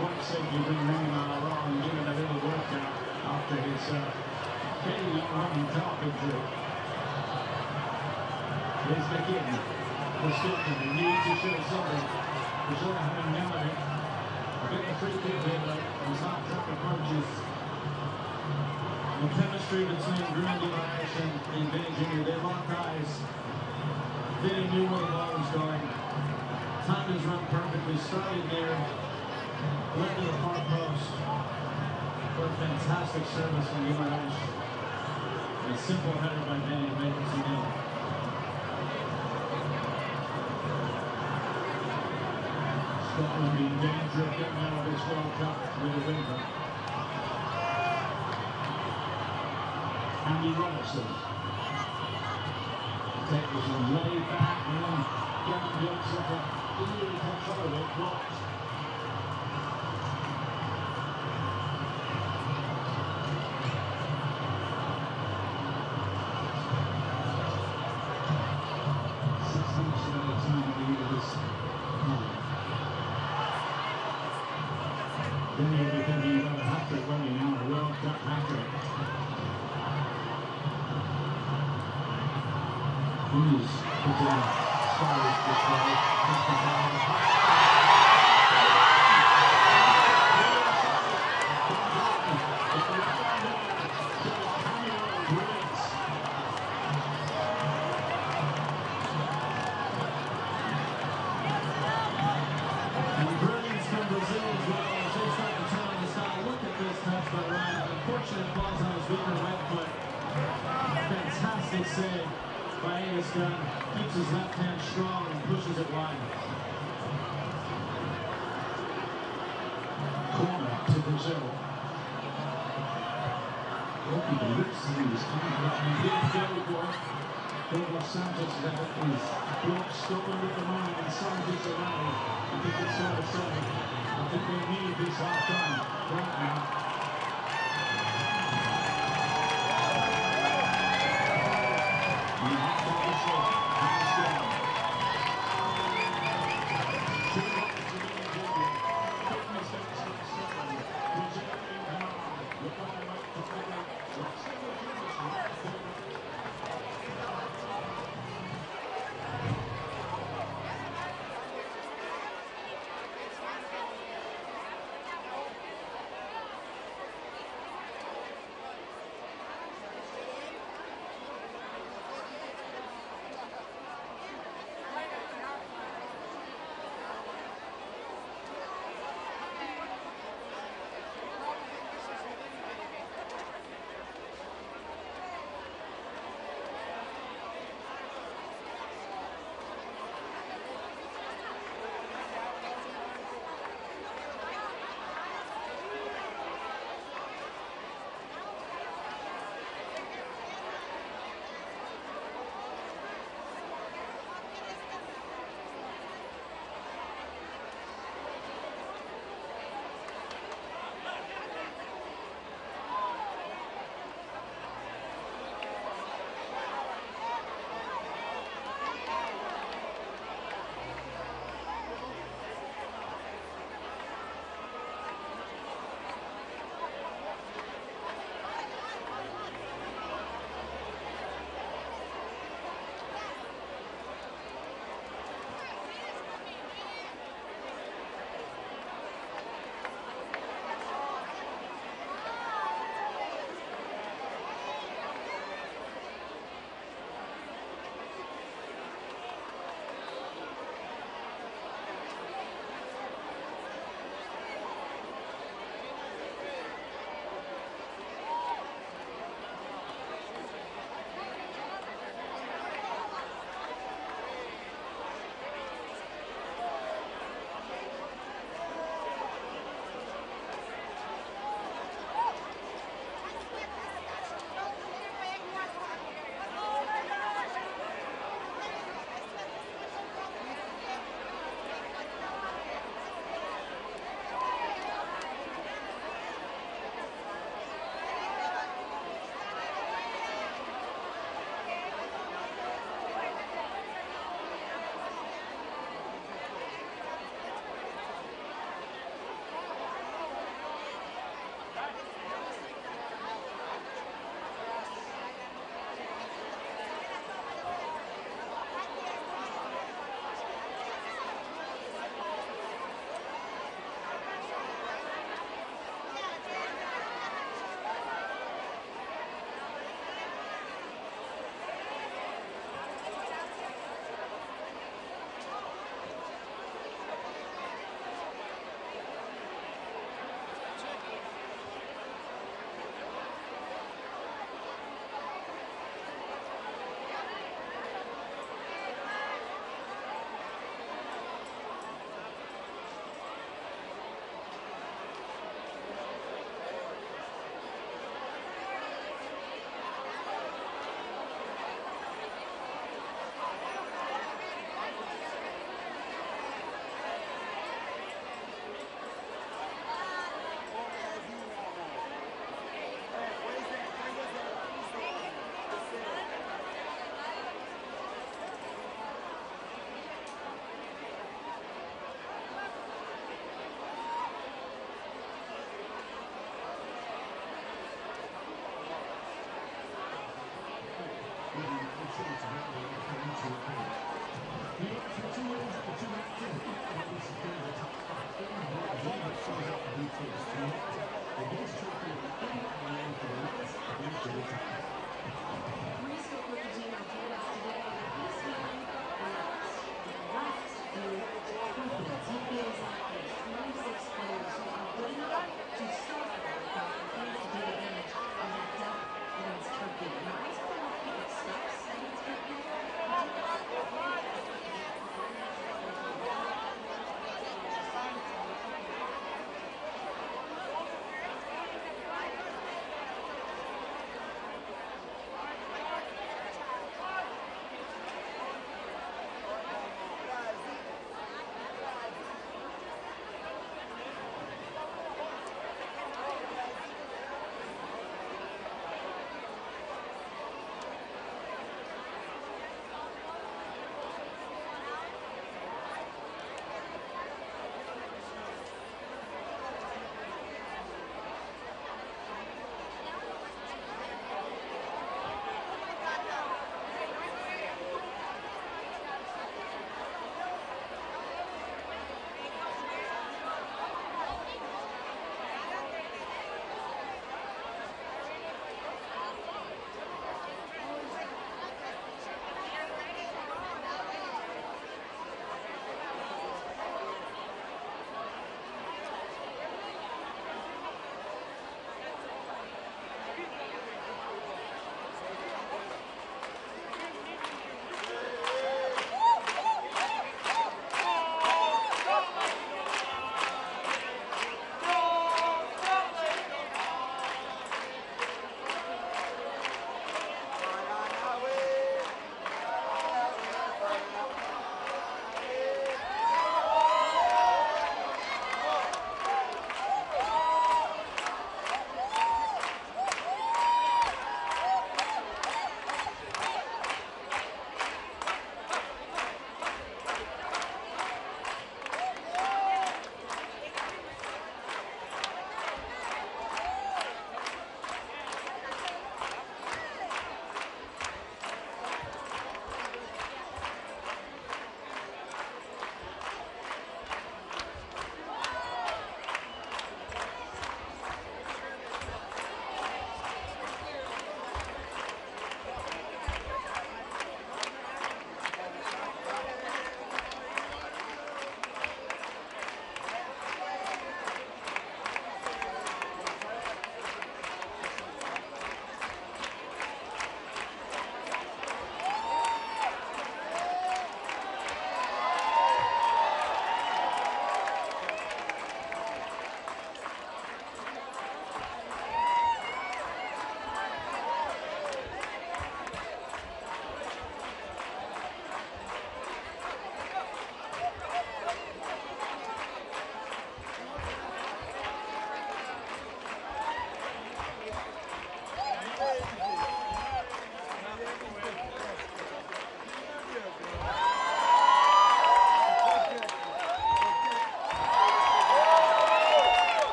Quite safely bring Neymar on and give it a little workout after his fairly long carpentry. Here's McGinn for Scotland. They need to show something. The shot having none of it. I get the free kick here though. There's not track approaches. The chemistry between Grundy and Vinny Jr. They locked eyes. Vinny knew where the ball was going. Time has run perfectly. Started there. led to the far post. What a fantastic service from Guimaraes. A simple header by Danny makes it in. Scotland in danger of getting out of this World Cup with a whimper. Andy Robertson. Take this one way back and then Gavin Johnson for easy control of it, blocked. Then you'll be thinking about a hat-trick, won't you now? A World Cup hat-trick. Who's put in stylish display. And brilliance from Brazil as well. As they start to turn on the style. Look at this touch by Ryan. Unfortunate falls on his weaker right foot. Fantastic save by Angus Gunn. Keeps his left hand strong and pushes it wide. Corner to Brazil. Goalkeeper looks to his Douglas Santos' effort is blocked Scotland at the moment and Santos around. I think it's fair to say, I think they need this half time right now. And that obviously hands down. Two goals to the Nigeria. Big mistakes from Scotland. Brazil in command. Look on the right to Frederick. Let's see what Jonas right to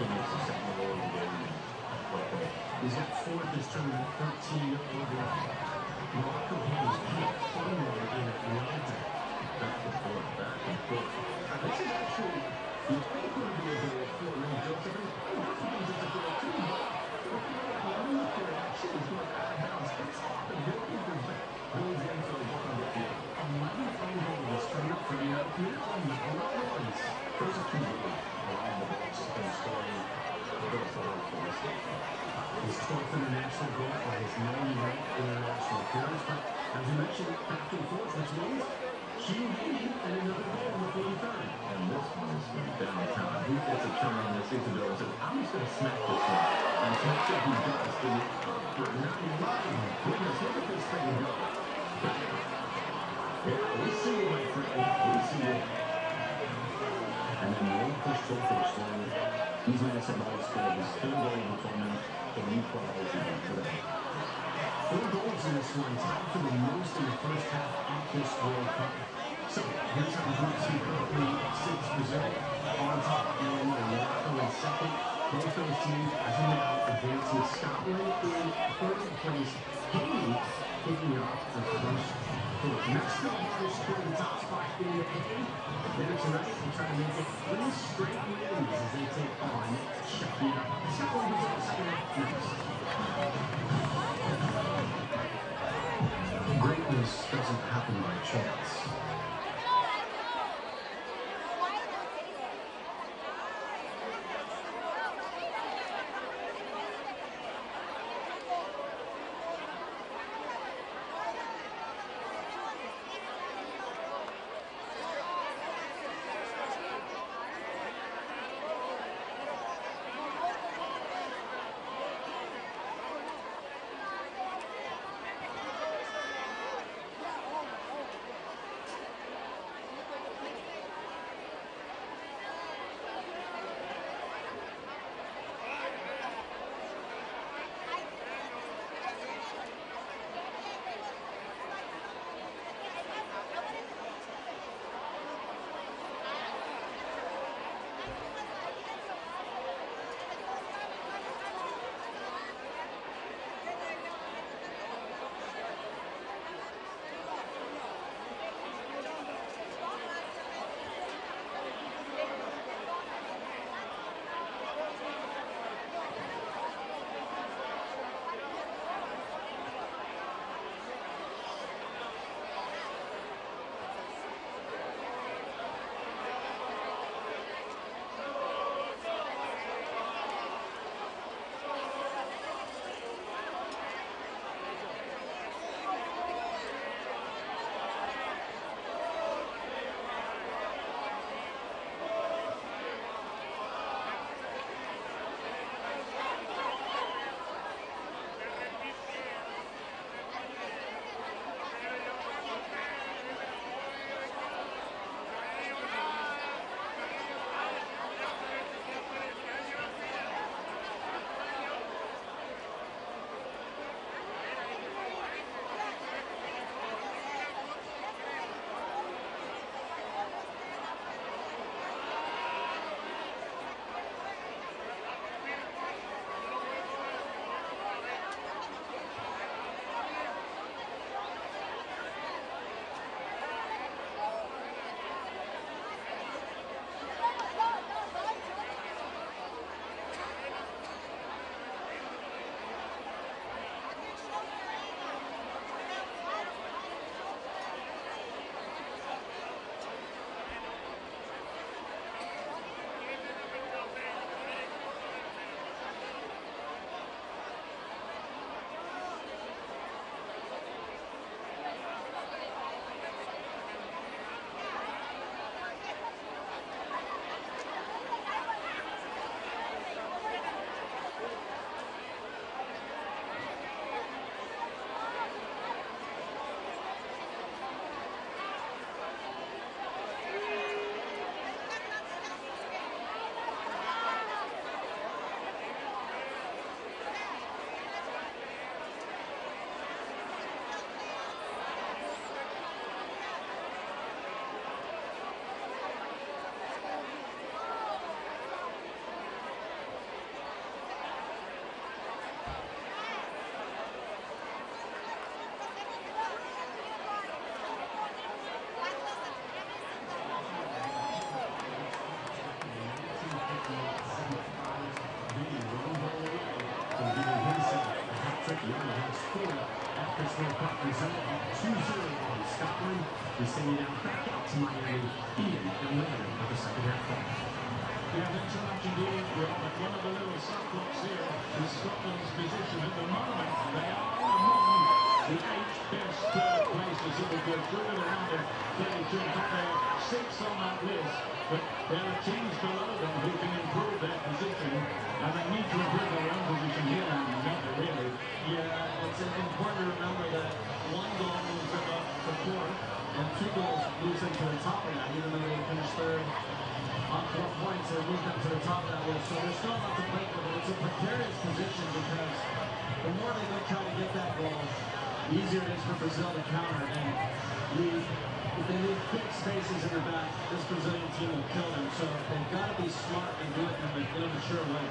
he makes a second goal in the game. He's got 4 this tournament, 13 overall. Morocco has beat Congo in Atlanta. Back and forth, back and forth. This is actually, you think it would be a goal for Ray Joseph. I don't think it's a goal too, but one look at it, actually is going out of bounds. It's off the goalkeeper's back. Goes in for the ball on the field. 11th own goal this tournament for the European Army. 11 runs. First of 2 goals. Around the box and scoring a goal for this game. His 12th international goal by his 99th international appearance. But as you mentioned, back and forth, which means QB and another goal in the 43rd. And this one is from downtown. He gets a turn on this Isabel and says, I'm just going to smack this one. And smack it, he does. In the upper 99. Goodness, look at this thing go. Yeah, we see you, my friend. We see you. And then one push to the swing. He's made some nice goals. His 3rd goal in the tournament. The equalizer today. 4 goals in this one, tied for the most in the first half of this World Cup. So here's how the Group C currently sits. Brazil on top and Morocco in second. Both those teams, as of now, advancing. Scotland in 3rd place. Haiti picking up the first place. Mexico has secured the top spot in the A. Then tonight, they try to make it 3 straight wins as they take on Czechia. Scotland Brazil second half next. Greatness doesn't happen by chance. World Cup result of 2-0 on Scotland. We send you now back out to Miami, Ian and later with the second half ball. Yeah, thanks so much indeed, Rob. And one of the little subplots here is Scotland's position at the moment. They are among the 8 best third places that will go through the round of 32. In fact, they are 6th on that list, but there are teams below them who can improve their position, and they need to improve their own position here, and don't they, really? Yeah, it's important to remember that 1 goal moves them up to 4th, and 2 goals moves them to the top of that, even though they finished 3rd on 4 points, they moved them to the top of that list. So there's still a lot to play for, but it's a precarious position because the more they go try to get that goal, the easier it is for Brazil to counter. And if they leave big spaces in the back, this Brazilian team will kill them. So they've got to be smart and do it in a mature way.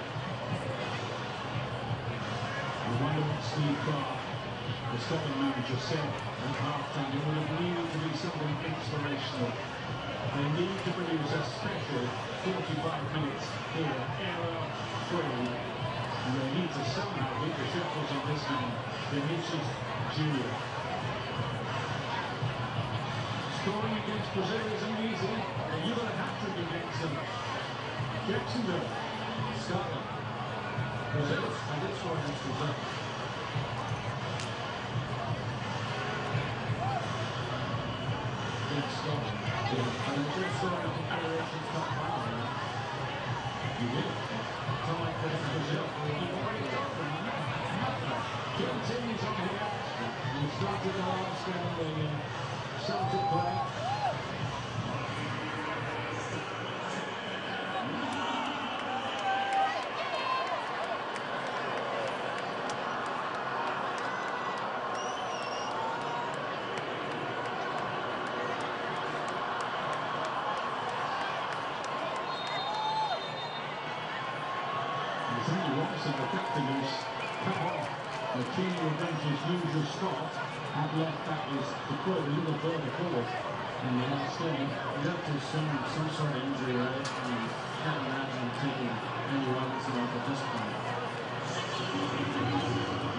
I wonder what Steve Clark, the Scotland manager, said at half-time. It would have needed to be something inspirational. They need to produce a special 45 minutes here, error-free. And they need to somehow beat the shackles on this man, Vinicius Junior. Scoring against Brazil isn't easy, and you got a hat-trick against them. Jacksonville. Scotland. Brazil. I did score against Brazil. Against Scotland. Yeah, and I did score in the Confederations Cup final, man. You did? It's not like this Brazil. You've already got them, nothing. Continues on here. We started the last game, the Celtic play. The captain who's come off the Keeney Adventures' usual spot at left back is deployed a little further forward in the last game. You have to assume some sort of injury, right? I mean, can't imagine taking Andy Robinson off at this point.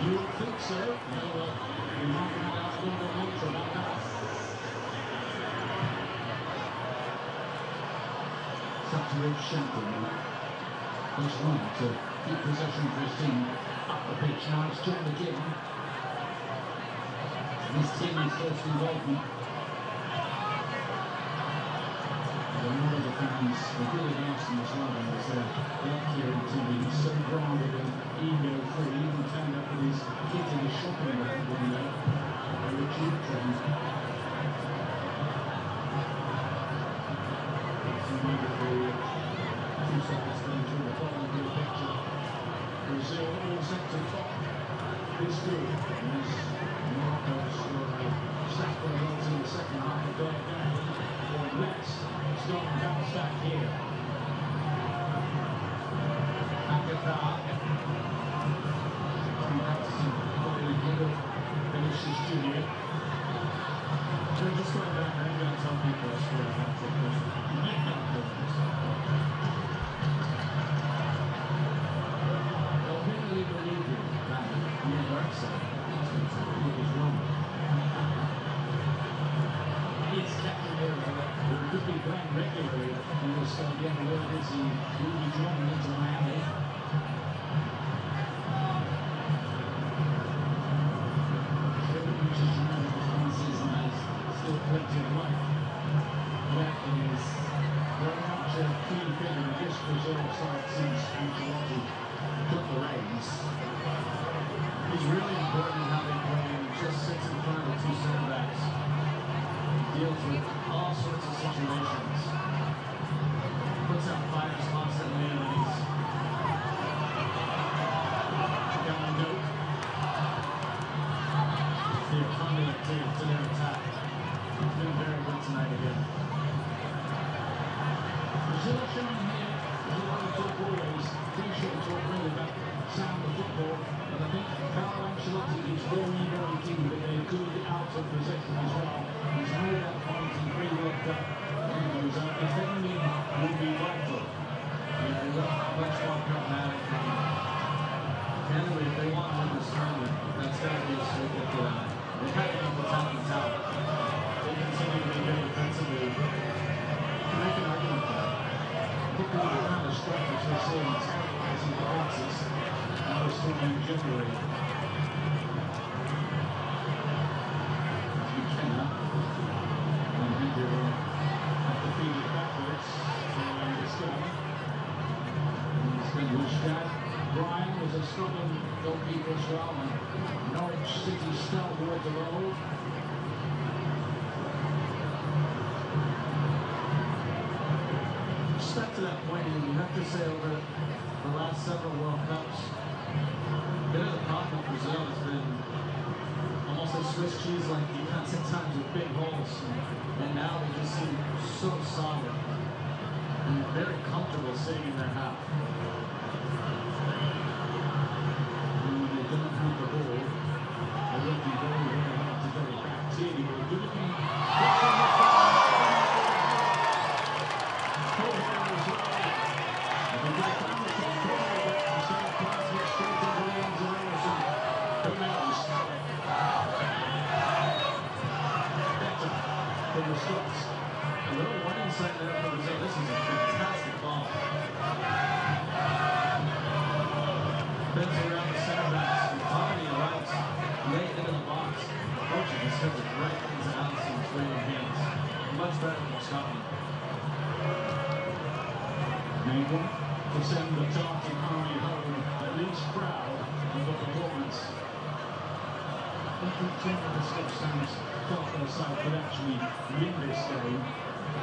You would think so. You might find out a little bit later about that. It's up to Rich Shelton. He's one to keep possession for his team up the pitch. Now it's John McGinn. His team is first involvement. A lot of the fans are really nasty as well as they're up here in TV. He's so grounded and ego-free. He even turned up with his kids in the shopping mall one day. They were cheap trains. Two sides going through the bottom of the picture. Brazil all set to top this group. As Morocco scored a staggering goals in the second half of their game. Or less. Scotland bounce back here. Akata. From Patterson, putting a head of Vinicius Junior. They're just going back and I'm going to tell people I scored a hat-trick. They'll really believe you that universal. It was wrong. It's Captain America, who could be playing regularly in this game. The word is he will be drawn into Miami. Still plenty of life. That is very much a key figure in this Brazil side since Ancelotti took the reins. It's really important how they play him. Just sits in front of the 2 center backs. Deals with all sorts of situations. Puts out fires constantly and he's Down the note. the conduit to their attack. He's been very good tonight again. Brazil are showing here, as a lot of talk always, t-shirt talk really about sound of football, but I think Carlo Ancelotti is very, very keen that they could out of possession as well. He's made that point in pre-World Cup. Defending will be vital. Yeah, they look much more pragmatic. Candidly, if they want to win this tournament, that's got to be a staple for them. They had enough attacking talent. They continue to be good defensively. Make an argument for that. Looking at the kind of strikers we're seeing, terrorising defences, and we're still in January. McKenna and Hendry have to feed it backwards, and it's gone. It's been pushed out. Brian was a struggling goalkeeper as well, and Norwich City stalwart of old. Back to that point, you have to say over the last several World Cups, a bit of the problem with Brazil has been almost a Swiss cheese-like defense at times with big holes, and now they just seem so solid and very comfortable sitting in their half. And when they don't have the ball, they're working very, very hard to get it back. Tierney will do it. A little warning sign there for Brazil. This is a fantastic ball. Bends around the center backs. Already arrives late into the box. Approaching this hit it right into Allison's waiting hands. Much better than Scotland. Maybe to send the Tartan army home at least proud of the performance. I think some of the Seleção's thought their side could actually win this game,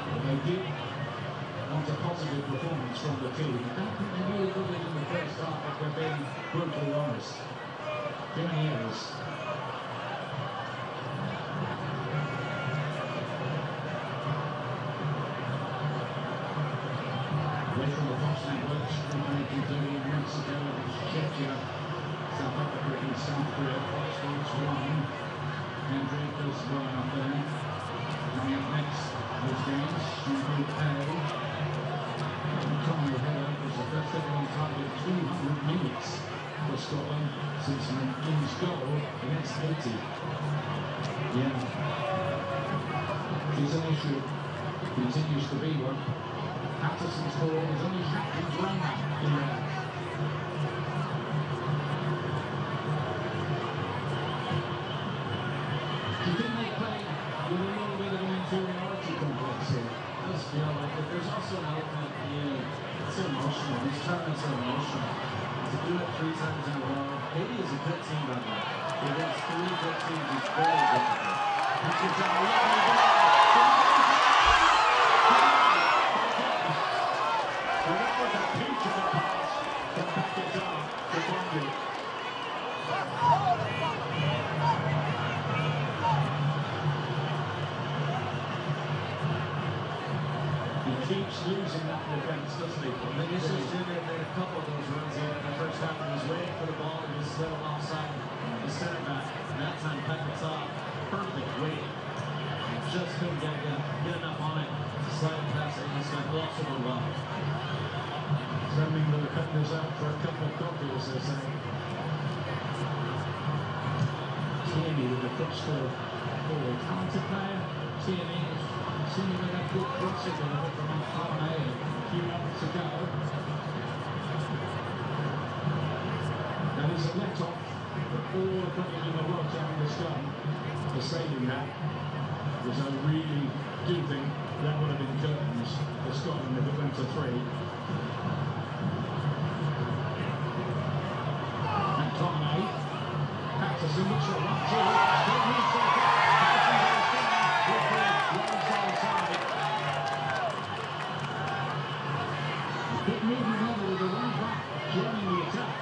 but they did want a positive performance from the team. I don't think they really got it in the first half, if we're being brutally honest. Too many errors. Away from the Fox network, including in Mexico, Czechia, South Africa against South Korea, Fox Sports 1. Hendry does well out there. Coming up next, those games, Group A. Conor Header was the first ever on target 200 minutes for Scotland since McGinn's goal against Haiti. Yeah. It's an issue. Continues to be one. Patterson's ball is only Shaqtin's runner in there. Do you think they play with a little bit of an inferiority complex here? It does feel like it. There's also an element in it's emotional. These tournaments are emotional. To do it 3 times in a row. Haiti is a good team, by the way. Against 3 good teams, it's very difficult. This is a lovely ball. Well, that was a peach of a pass from Pakistan to Bondi. He keeps losing that defence, doesn't he? Vinicius Jr. made a couple of those runs in the first half. He was waiting for the ball to just slid alongside the center back. And that time, Pakistan, perfect weight. Just couldn't get enough on it to slide past it. He's got blocks over well. Sending the defenders out for a cup of coffee, as they say. Tierney with the footstool forward. Talented player. Tierney seemingly had good crossing over from McConaughey a few moments ago. That is a let-off for all the credit in the world to having this done. For saving that, because I really do think that would have been curtains for Scotland if it went to 3. McConaughey, Patterson looks for 1-2, still moves so far, Patterson goes down with the right side. Good movement over with the right back, joining the attack.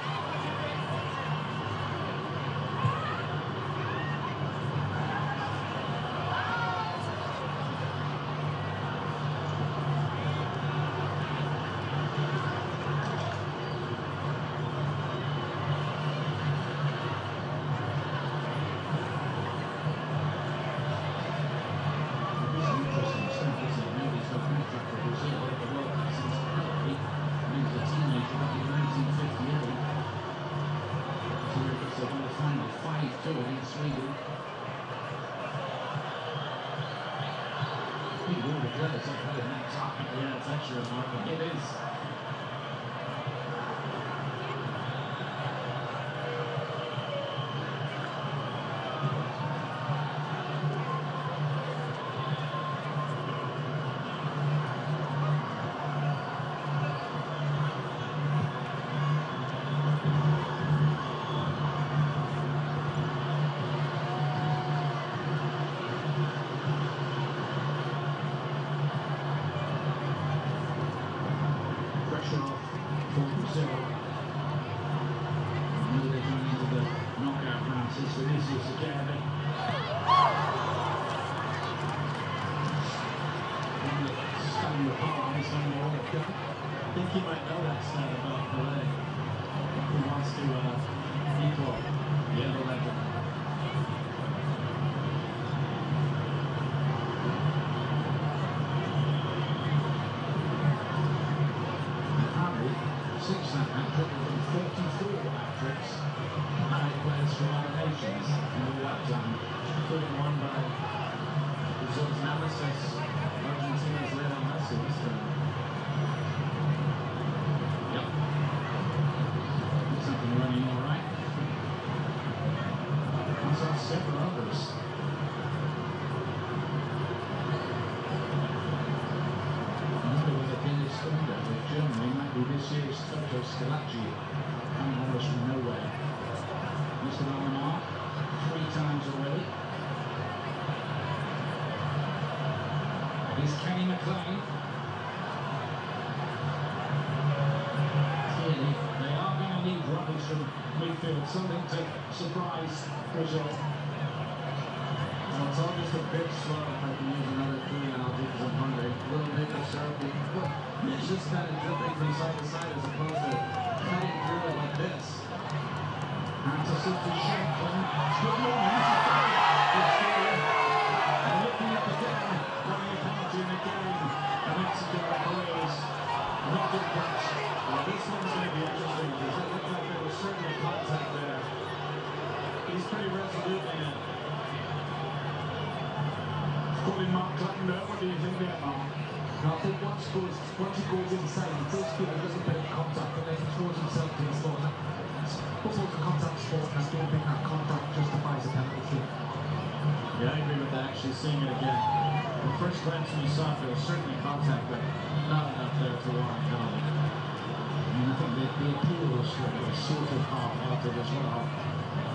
good. It's like really not talking. Yeah, it's actually remarkable. It is. Pressure off for Brazil. Maybe they're going into the knockout round. It's Vinicius again. Stunning the palm, he's on the World Cup. I think he might know that stat about Pelé. He wants to equal the other legend. Six hat-trick and 34 hat-tricks. Eight players from other nations in all that time, Including one by Brazil's nemesis, Argentina's Lionel Messi this time. yep. Looks like they're running all right. I saw several others. Germany might be this year's Toto Scalacci, coming almost from nowhere. Mr. on the mark 3 times already. Here's Kenny McLean. Clearly, they are going to need rubbish from midfield, something to surprise Brazil. Well, it's all just a bit slow if I can use another clean analogy because I'm hungry. A little bit of sharpie, but it's just kind of dripping from side to side as opposed to cutting through it like this. Anderson to Shanklin. Good morning. It's good. And looking up again, running a penalty in the game. And Mexico players not in touch. Well, this one's going to be interesting because it looked like there was certainly contact there. He's pretty resolute in it. Calling Mark Clayton there. What do you think there, Mark? I think once he goes inside, he does feel a little bit of contact, and then he throws himself to the spot. Football's a contact sport, and I don't think that contact justifies a penalty. Yeah, I agree with that, actually seeing it again. The first glance when you saw it, there was certainly contact, but not enough there to warrant penalty. I mean, I think the appeal was sort of half-hearted as well,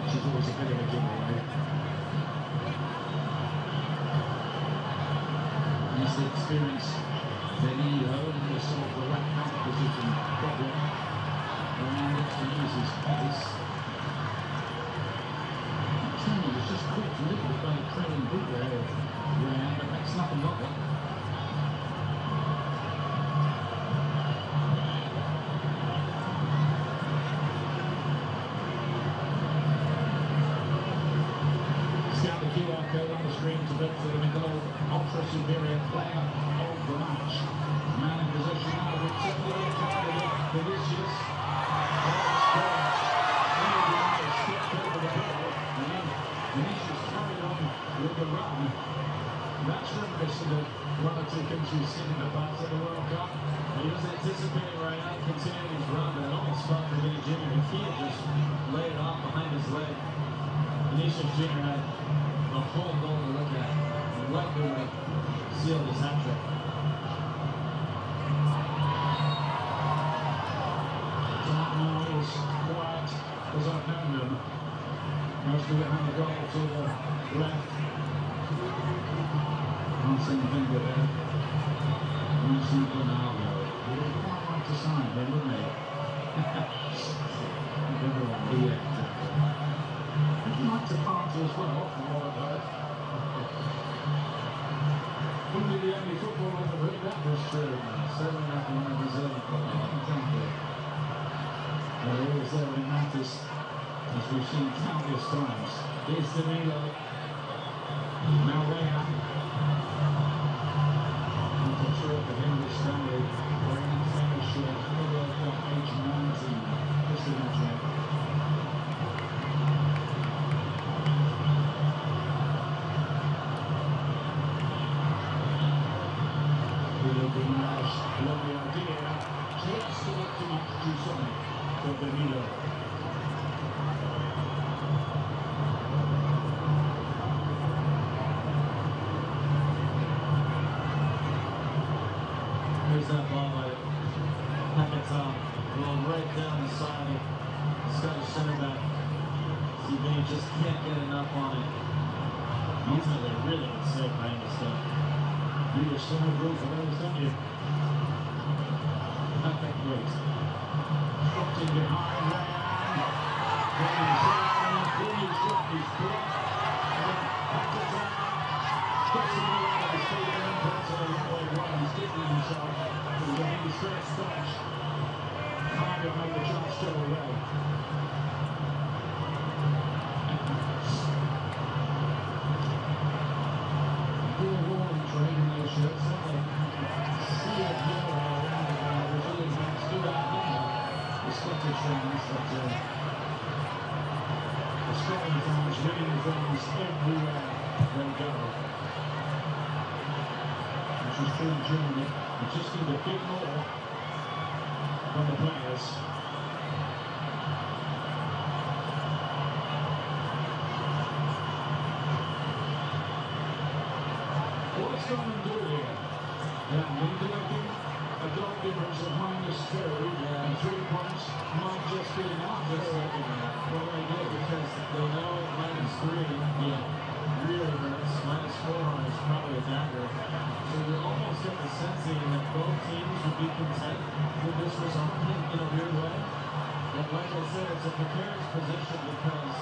which is always a bit of a giveaway. He's the experience they need to solve the right back position problem. And looks to use his pace. Kenny was just caught a little bit by the trailing boot there of Ryan, but that's nothing of it. Scan the QR code on the screen to vote for the Nicole Ultra Superior Player of the Match. Man in position now with Ticketless candidate Vinicius. Vinicius carried on with the run. That's reminiscent of 1 or 2 things we've seen in the past at the World Cup. He was anticipating right now continuing his run, but it almost felt for Vinny Jr. if he had just laid it off behind his leg. Vinicius Jr. had a whole goal to look at. Likely would have sealed his hat-trick. Tonight is quiet as I've known them. Most of it on the goal to the left. Can't see finger there. Lucy Bernardo. He would quite like to sign him, wouldn't he? Yeah, exactly. He'd like to party as well, from what I've heard. Wouldn't be the only footballer I've heard that was true. Certainly not the one in Brazil. Exactly. Well, he always there when it matters, as we've seen countless times. Here's Danilo. Now Reina. Not a trip of English family. Wearing a famous shirt for the World Cup, age 19. Just imagine it. Danilo. Here's that ball by Paquetá, going right down the side of the Scottish center back. CV just can't get enough on it. Easily, really good save by him stuff. You were so good for those, don't you? Perfect weight. Dropped in behind there. Then he's down, then he's got his block. And then Paquetá gets him away. He's taken him to the right way. He's giving himself. It was his first touch. Kind of made the chance go away. Trading those shirts, don't they? Sea of yellow around the Brazilian fans do that, don't they? The Scottish fans, but The Scotland fans winning things everywhere they go. Which is true in Germany. We just need a bit more from the players. What's Scotland do here? They're looking a goal difference of -2 and 3 points might just be enough. Well, they do, because they know -3, really hurts. -4 is probably a dagger. So you almost get the sense that both teams would be content with this result in a weird way. But like I said, it's a precarious position because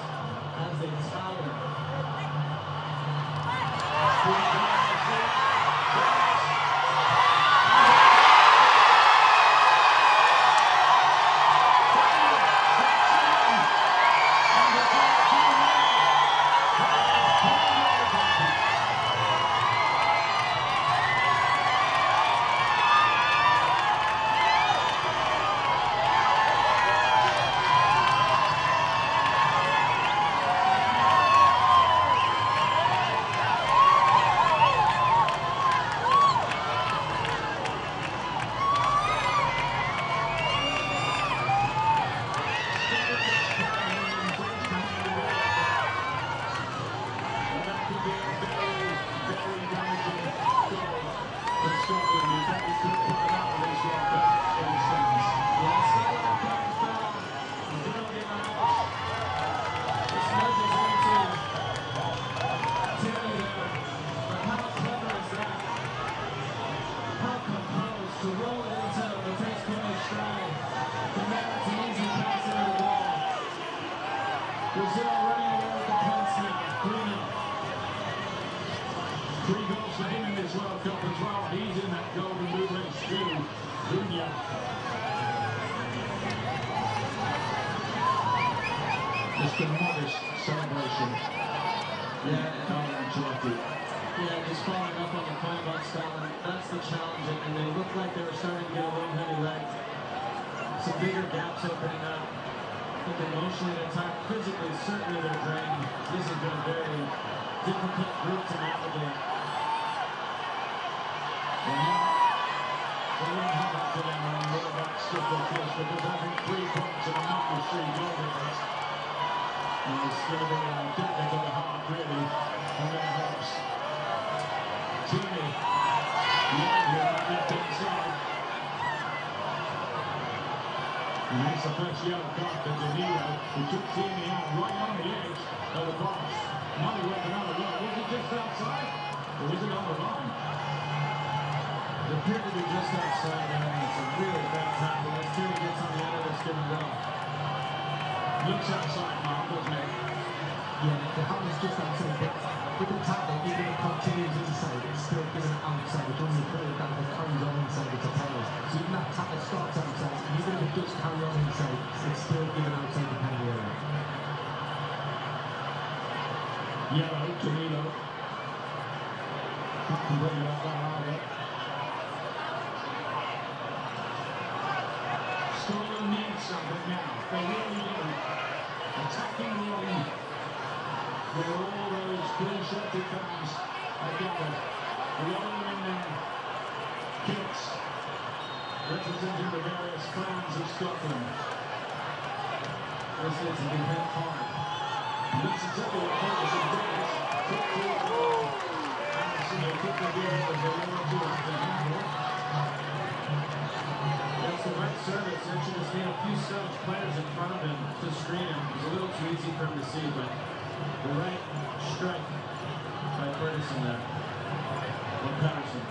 as they tire, Brazil running away with the points now. 3-0. 3 goals for him in this World Cup as well. He's in that golden boot race too. Cunha. Just a modest celebration. Carlo Ancelotti. Just following up on the point about Scotland. That's the challenge, and they look like they were starting to get a little heavy leg. Some bigger gaps opening up. I think emotionally and physically, certainly they're drained. This has been a very difficult group to navigate. They won't have that to them on more back stuff like this because I think 3 points and a -3 goal difference. And it's going to be a dagger to the heart, really, on their hopes. Tierney, lively on that left-hand side. And that's the first yellow card to Danilo, who took Tierney out right on the edge of the box. Might be worth another look. Was it just outside? Or was it on the line? It appeared to be just outside, and it's a really bad tackle. As Tierney gets on the end of this, give and go. Looks outside, Mark, doesn't it? yeah, the hand is just outside, but with the tackle, even if it continues inside, it's still given outside, which only further down if it carries on inside its players. So even that tackle starts outside, and even if it does carry on inside, it's still given outside the penalty area. Yellow, Danilo. Can't complain about that either. Scotland needs something now. They really do. Attacking run. Where all those clean-shirted fans are gathered. A lot of them in their kits, representing the various clans of Scotland. This needs to be hit hard. Needs to take a focus and dance. Top to the ball. Anderson, a quick review of the lower two have to handle. That's the right service. They should just need a few players in front of him to screen him. It's a little too easy for him to see, but the right strike by Ferguson there. Or Patterson.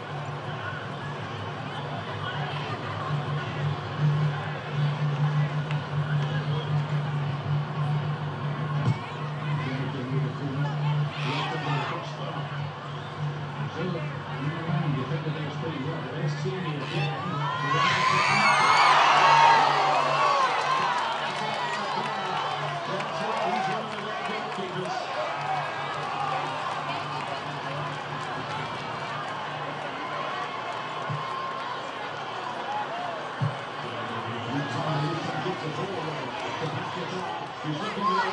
He's looking to the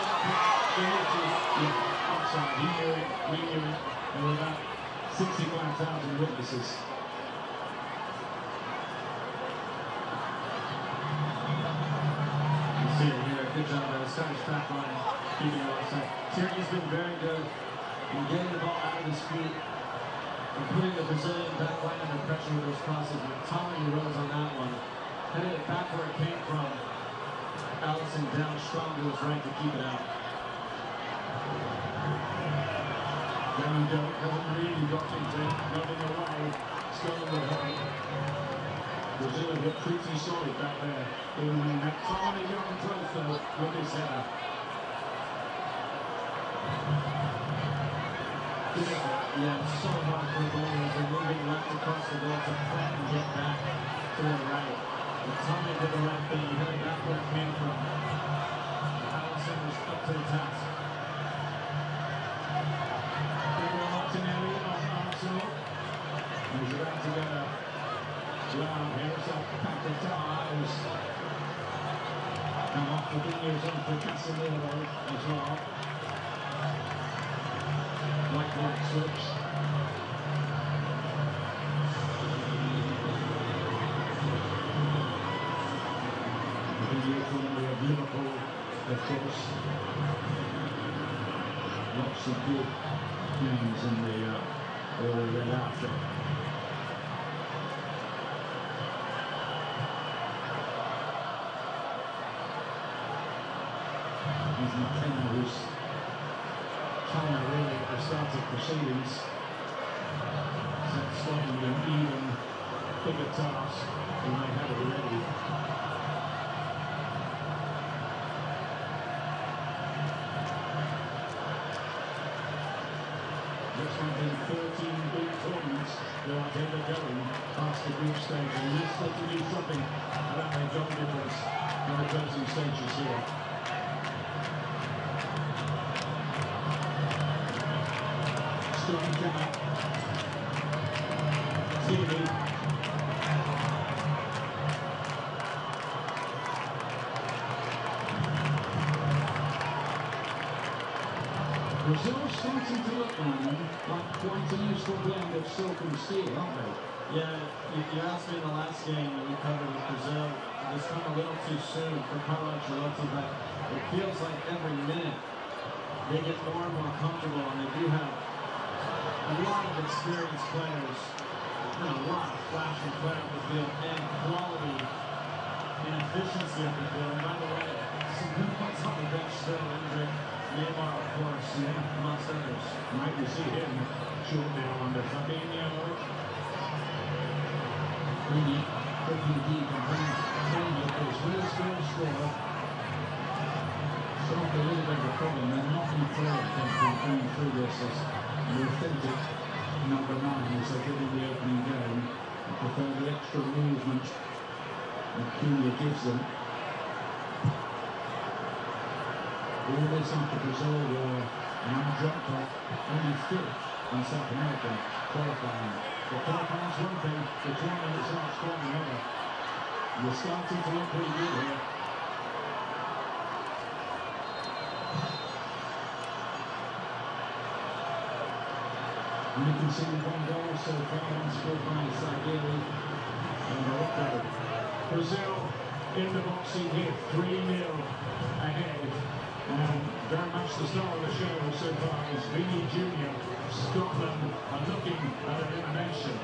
offside. He knew it, we knew it. There were about 65,000 witnesses. You see it here. Good job by the Scottish back line. Keeping it offside. Tierney's been very good in getting the ball out of his feet and putting the Brazilian back line under pressure with those crosses. And Tommy rose on that one. Headed it back where it came from. Allison down strong to his right to keep it out. Down and hasn't really got into it, nothing away. Scotland with her. Brazil have got pretty solid back there. Even when that tiny young close though, look at Sarah. Yeah, it's so hard for bowlers. They're moving left across the goal to front and get back to the right. But Tommy did the right thing. He headed back where it came from. Allison was up to the task. Martinelli on Arsenal. He's about to go round here. It's a pack of ties. And off the fingers on for Casemiro as well. White switch. Of Liverpool, of course. Lots of good games in the red outfit. Here's McKenna, who's trying to really at the start of proceedings. Set Scotland an even bigger task than they had already. Looks like in 13 big tournaments they are ever going past the group stage, and they've got to do something about their goal difference in the closing stages here. Stephen Kenner. Stevie. Brazil starting to look like quite a useful blend of silk and steel, aren't they? Yeah, you asked me in the last game that we covered with Brazil, it's come a little too soon for Carlo Ancelotti, but it feels like every minute they get more and more comfortable, and they do have a lot of experienced players, and a lot of flash and flare up the field, and quality and efficiency up the field. And by the way, some good ones on the bench still, Hendrick, Neymar, of course, amongst others. Might you see him short now under Fabinho. Really looking deep and playing with his first goal scorer. Solved a little bit of a problem. They're not in play, I think, going through this as the authentic number 9 as they did in the opening game. I prefer the extra movement that Cunha gives them. All this after Brazil were dropped off only 5th in South America qualifying. The qualifying's one thing, the tournament itself strong another. You're starting to look pretty good here. Only conceded 1 goal so far, one scored by Sagiri and Morocco. Brazil in the boxing here, 3-0 ahead. the star of the show so far is Vinny Jr. Scotland are looking at elimination.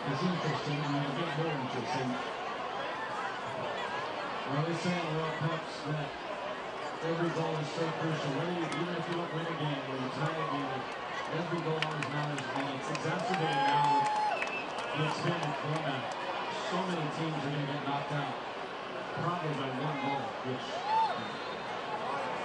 It's interesting and it'll get more interesting. Well, they say in the World Cups that every goal is so crucial. Even if you don't win a game or you tie a game, every goal always matters. And it's exacerbated now with the expanded format. So many teams are going to get knocked out, probably by one goal, which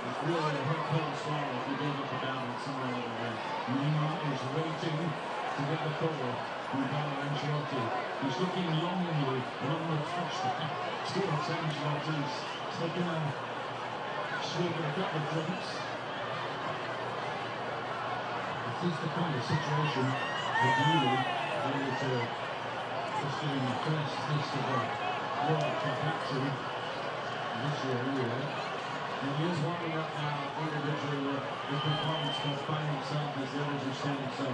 is really a hard pill to swallow if you gave up the battle somewhere along the way. Neymar is waiting to get the photo from Carlo Ancelotti. He's looking longingly on the touchline towards Ancelotti. He's taking a swig of a couple of drinks. This is the kind of situation that really able to just doing the first test of the World Cup action this year anyway. And he is warming up now individually with the performance but by himself as the others are standing. So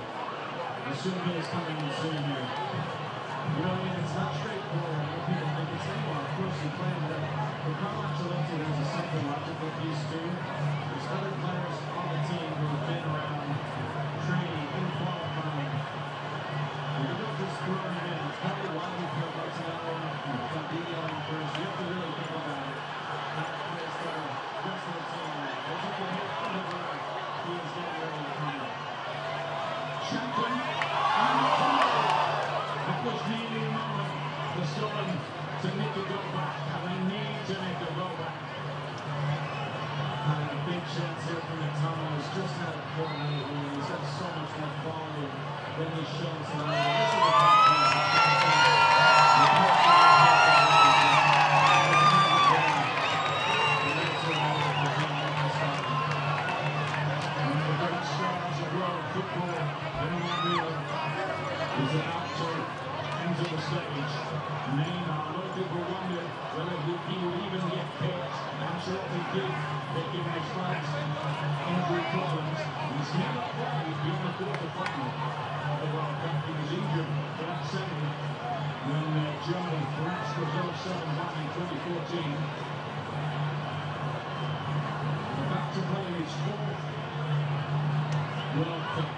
the Super is coming in soon here. You know, I mean, it's not straightforward. I know people think it's anymore. Of course, you play with for Carlo Ancelotti, there's a psychological piece too. There's other players on the team who have been around training and qualifying. You're not just throwing him in. It's probably why we put Martinello and Fabinho in first. You have to really think about it. How that plays for the rest of the team. There's a whole other he is getting ready to come up. Champion, that was nearly a moment for Scotland to make it go back, and they need to make it go back. A big chance here from the tunnel. He's just had a poor night. He's got so much more quality than he's shown tonight. This is a top is about to enter the stage. Neymar, a lot of people wonder whether he would even get picked. Ancelotti did pick him despite injury problems. He's never played beyond the quarter-final of the World Cup. He was injured for that semi when Germany thrashed Brazil 7-1 in 2014. About to play his fourth World Cup,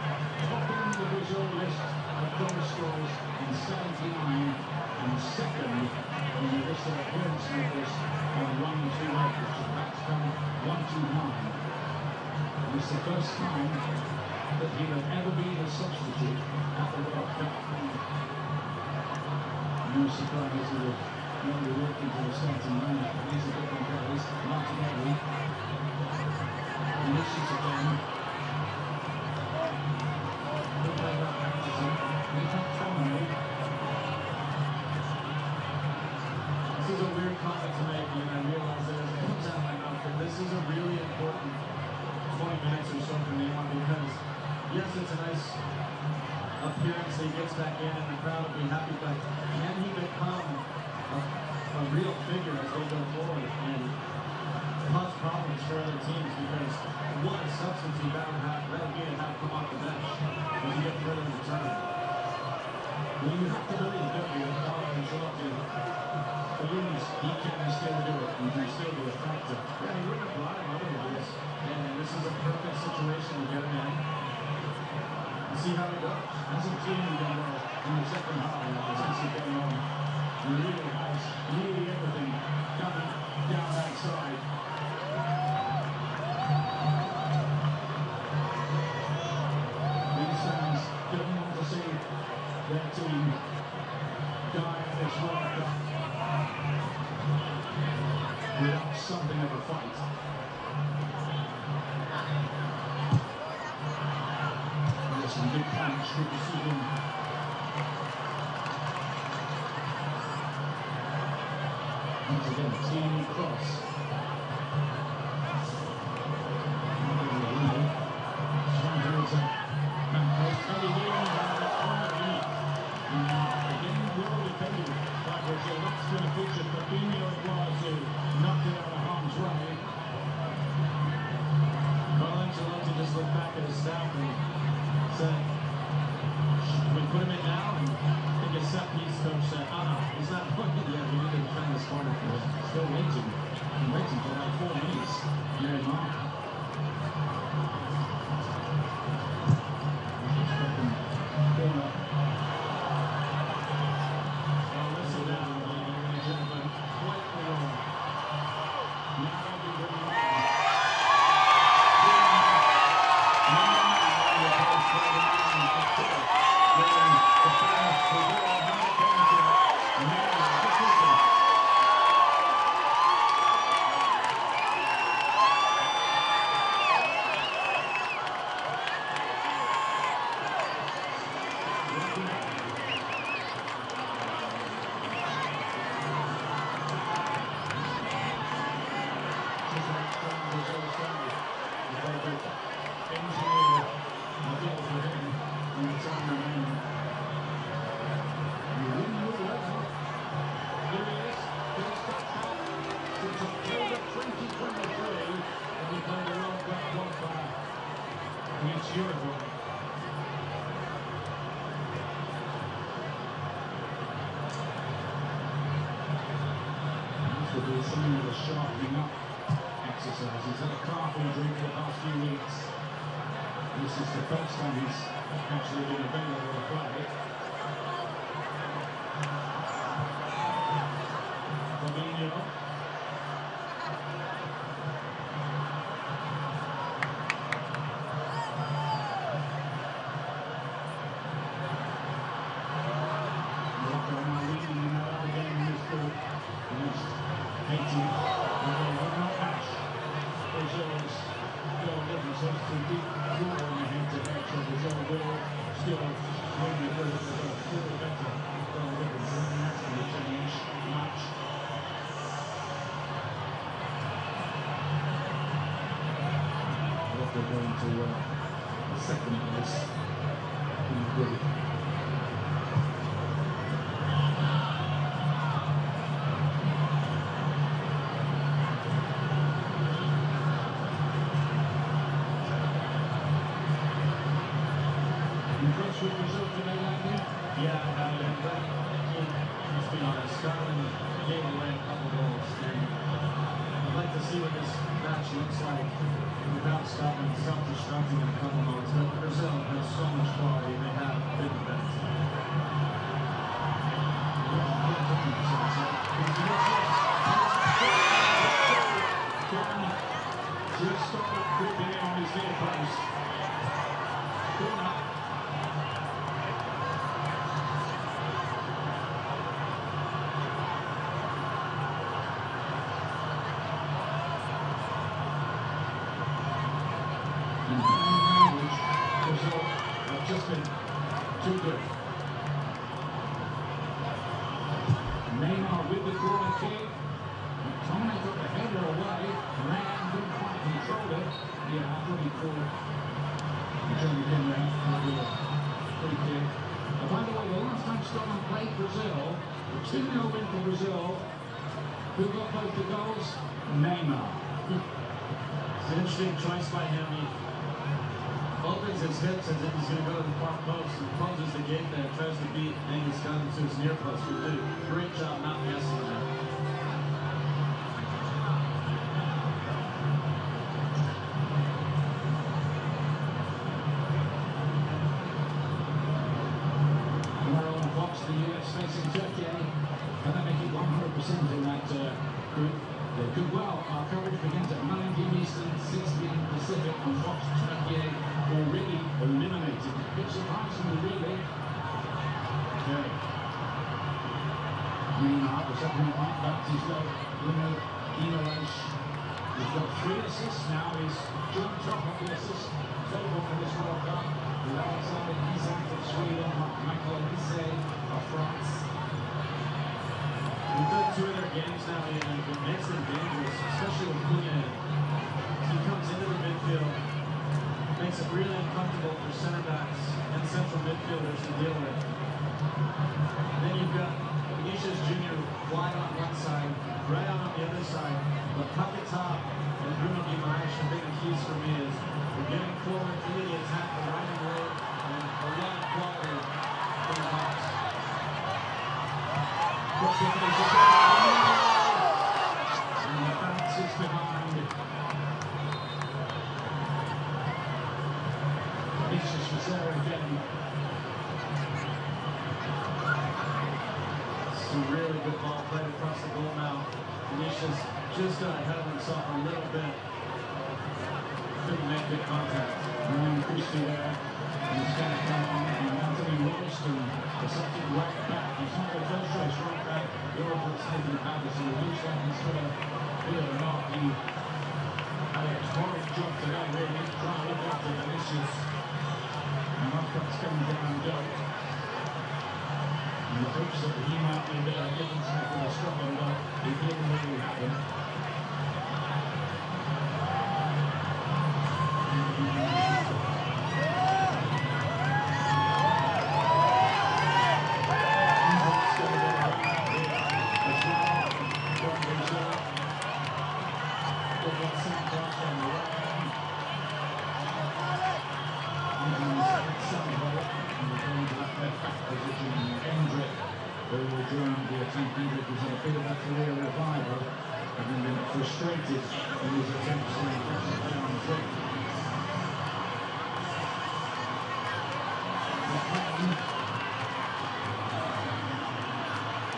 topping the Brazil list of goal scorers in 79 and second this appearance numbers on 1-2-8, which is about to come 1-2-9. It's the first time that he will ever be the substitute at the World Cup. No surprise he will not be working to the starting lineup, but these are different players. Martinelli, Vinicius again. Good play by Anderson. This is a weird comment to make, and I realize that as it comes out of my mouth, but this is a really important 20 minutes or so for Neymar, because yes, it's a nice appearance that he gets back in and the crowd will be happy, but can he become a real figure as they go forward and cause problems for other teams? Because what a substitute that would be to have come off the bench as you get further in the tournament. Well, you have to believe, don't you, that Carlo Ancelotti believes he can still do it and can still be a factor. Yeah, he wouldn't have brought him otherwise, and this is a perfect situation to get him in and see how it goes. Hasn't clearly done well in the second half since he came on. He really has nearly everything coming down that side. These fans don't want to see their team die at this World Cup without something of a fight. There's some big punch, good decision. Once again, team cross. Just look back at his staff and said, should we put him in now? And I think his set piece coach said, he's not playing yet. We need to defend this corner for him. Still waiting. I'm waiting for like 4 minutes. Yeah, Mark. Corner. Well, listen now, ladies and gentlemen. Quite the wrong. Now they'll be bringing something of a sharpening up exercise. He's had a calf injury for the past few weeks. This is the first time he's actually been available to play. Fabinho. They're going to the second place in the group. Impressed with the result today, Andy? Yeah, let's be honest, Scotland gave away a couple goals, and I'd like to see what this match looks like without Scotland self-destructing in a couple moments. But Brazil has so much quality, and they have been the best. Yeah, kick. McTominay got the header away. Ran, couldn't quite control it. Yeah, I thought he called. He jumped in there for the free kick. By the way, the last time Scotland played Brazil, a 2-0 win for Brazil. Who got both the goals? Neymar. It's an interesting choice by him. He opens his hips as if he's going to go to the far post and closes the gate there, tries to beat Angus Gunn to his near post. He did a great job not messing with that. The US facing Turkey, and they make it 100% in that group. They could well. Our coverage begins at 9 p.m. Eastern, 6 p.m. Pacific on Fox. Turkey already eliminated. Bit surprisingly, really. Okay. Meanwhile, the second right back is Bruno Guimaraes. He's got 3 assists now. He's joint top of the assist total for this World Cup. With Alexander Isak of Sweden, Michael Olise of France. We've done 2 of their games now, and it makes them dangerous, especially with Cunha. He comes into the midfield, makes it really uncomfortable for center backs and central midfielders to deal with. And then you've got Vinicius Jr. wide on one side, right out on the other side. But Paquetá and Bruno Guimaraes, the big keys for me is we're getting forward into the attack, the right and way, and a lot of quality from the box. And the bounce is behind. Vinicius was there again. Some really good ball played across the goal now. Vinicius just got ahead of himself a little bit. Couldn't make good contact. And Christie there. And he's going to come on. And Anthony Royston, the second right back. He's not the first choice right back. Europe has taken it out. So it looks like he's got a bit of a knock. He had a horrid job today, really. Trying to look after Vinicius. And that's coming down goal. And the hopes that he might be a bit of a difference maker for Scotland, but it didn't really happen. Hendrick was in a bit of a career revival, having been frustrated in his attempts to impress the play on the field.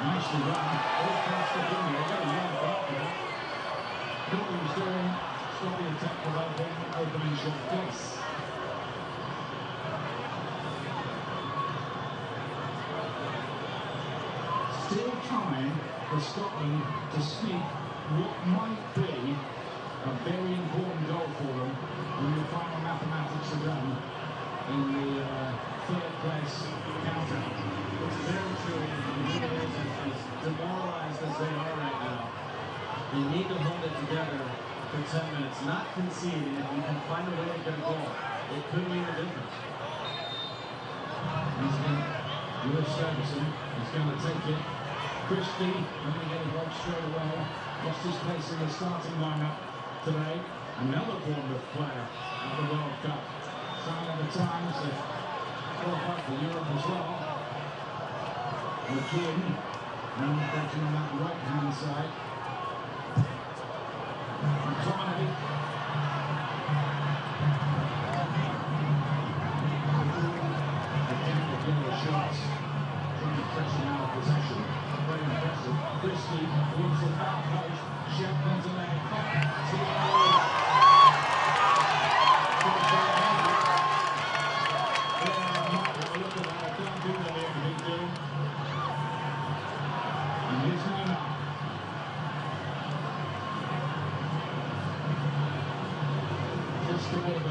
Nicely run, all past the window, very young after that. What he was doing, stop the attack without opening shot place. Still time for Scotland to sneak what might be a very important goal for them when the final mathematics are done in the third place countdown. It's very true, and it is as demoralized as they are right now. They need to hold it together for 10 minutes, not concede, and if you can find a way to get a goal, it could mean the difference. Lewis Ferguson is going to take it. Christie, going to get a goal straight away. Lost his place in the starting lineup today. Another Bournemouth player at the World Cup. Sign of the times that qualified for Europe as well. McKean, now breaking on that right-hand side. McTominay. Shots, trying to press him out of possession. Very impressive. Christie wins the back post. Shepman's in there. Look at that. I can't do that here. Big deal. And here's Neymar. Just a bit of a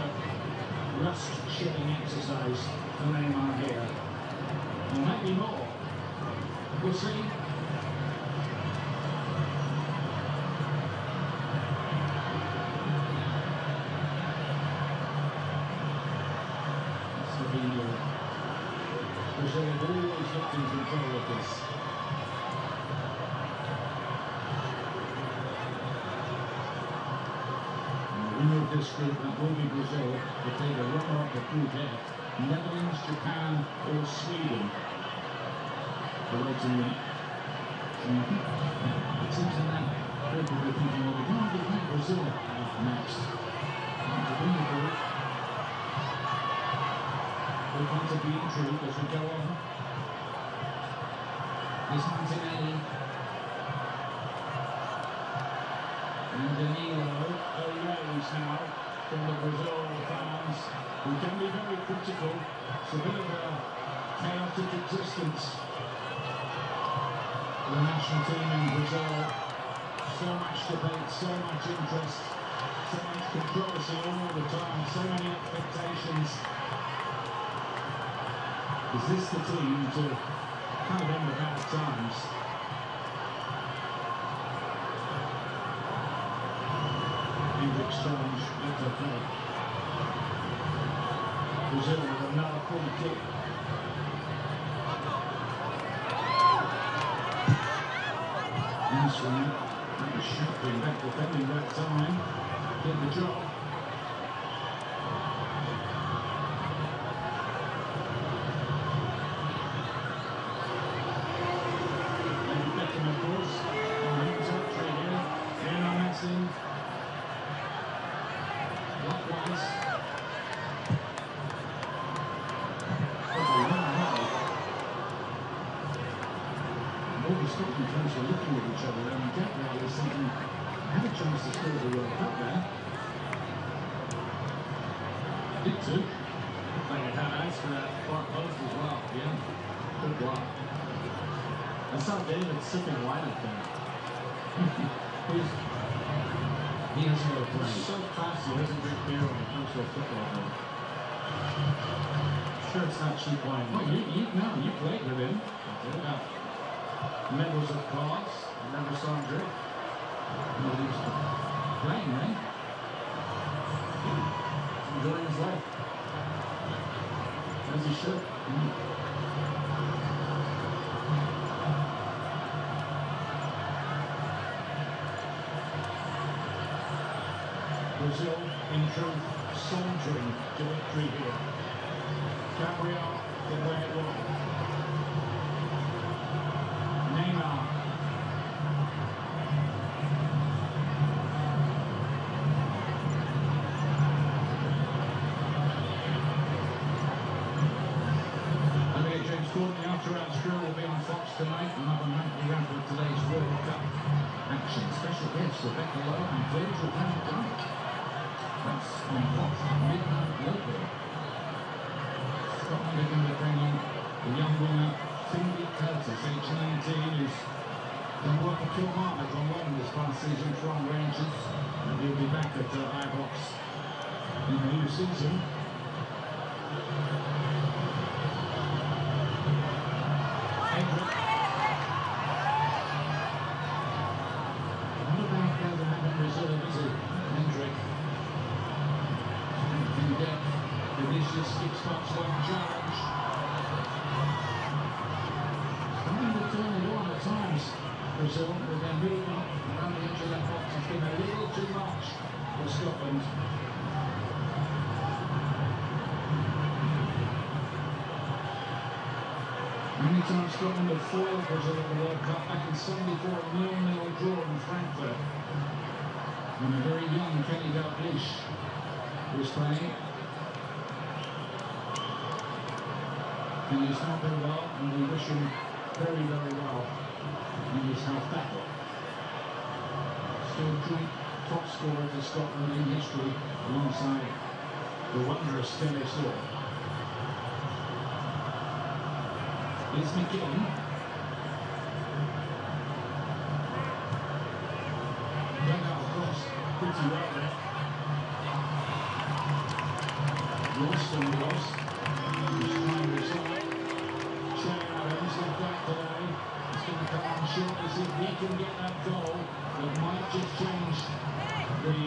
rust-shedding exercise for Neymar here. Or maybe more. We'll see. control of this. And the winner of this group, that will be Brazil, will take a runner-up of Group F, Netherlands, Japan, or Sweden. Awaiting the teams in that group will be thinking, well, we can't be playing Brazil next. To win the group. We're going to be intrigued as we go on. It's Martinelli. And Danilo arose now from the Brazil fans, who can be very critical. It's a bit of a chaotic existence. The national team in Brazil, so much debate, so much interest, so much controversy all the time, so many expectations. Is this the team to kind of end the bad times? Hendrick Strange, that's okay. Brazil with another corner kick. Nice one. That was shocking back defending that time. Did the job. Of course, on the territory here, Lionel Messi. Likewise. All the Scotland fans were looking at each other and Gabriel was thinking, I had a chance to score the World Cup there. Did too. Like it had ice for that far post as well. Yeah. Good block. I saw David sipping wine up there. He has no play. He's so classy, he doesn't drink beer when it comes to a football game. Sure, it's not cheap wine. Well, you played with him. Yeah. Members of class, I never saw him drink. Well, he was playing, right? Enjoying his life. As he should. Brazil, in truth, sauntering to victory here. Gabriel can wear it well. Neymar. Okay, James Gordon, the after-hours drill will be on Fox tonight. Another monthly round of today's World Cup action. Special guests Rebecca Lowe and Virgil van Dijk. That's on Fox midnight local. Scotland are going to bring on the young winger, Finley Curtis, age 19, who's done work for Kilmarnock on loan this past season from Rangers. And he'll be back at Ibrox in the new season. Hendrick. Not a bad player to have in reserve, is he? Hendrick. In depth. Vinicius kickstarts one challenge. Starting to turn it on at times. Brazil with their movement around the edge of that box. It's been a little too much for Scotland. Many times Scotland have foiled Brazil at the World Cup back in 74, a 0-0 draw in Frankfurt. And a very young Kenny Dalglish was playing. And he's not very well, and we wish him very, very well in his health battle. Still joint top scorer for Scotland in history, alongside the wondrous Seleção. It's McGinn. Dug out across pretty well there. Lost and lost. He's trying to resolve. Shea Adams left that today. He's going to come on short to see if he can get that goal that might just change the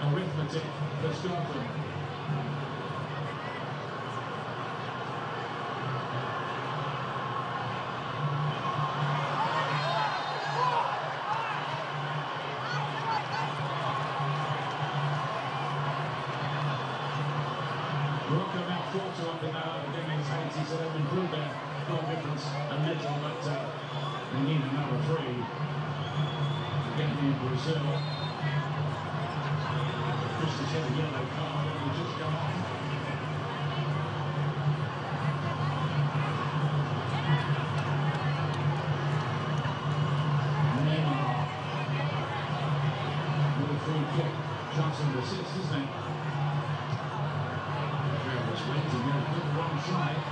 arithmetic for Scotland. to up it now. Again, Haiti said they've improved their goal difference a little, but they need another 3 to get near Brazil. Just to get a yellow card, and will just come off. Free kick, chance of assist, isn't it? Travis wins and gets a good wrong side.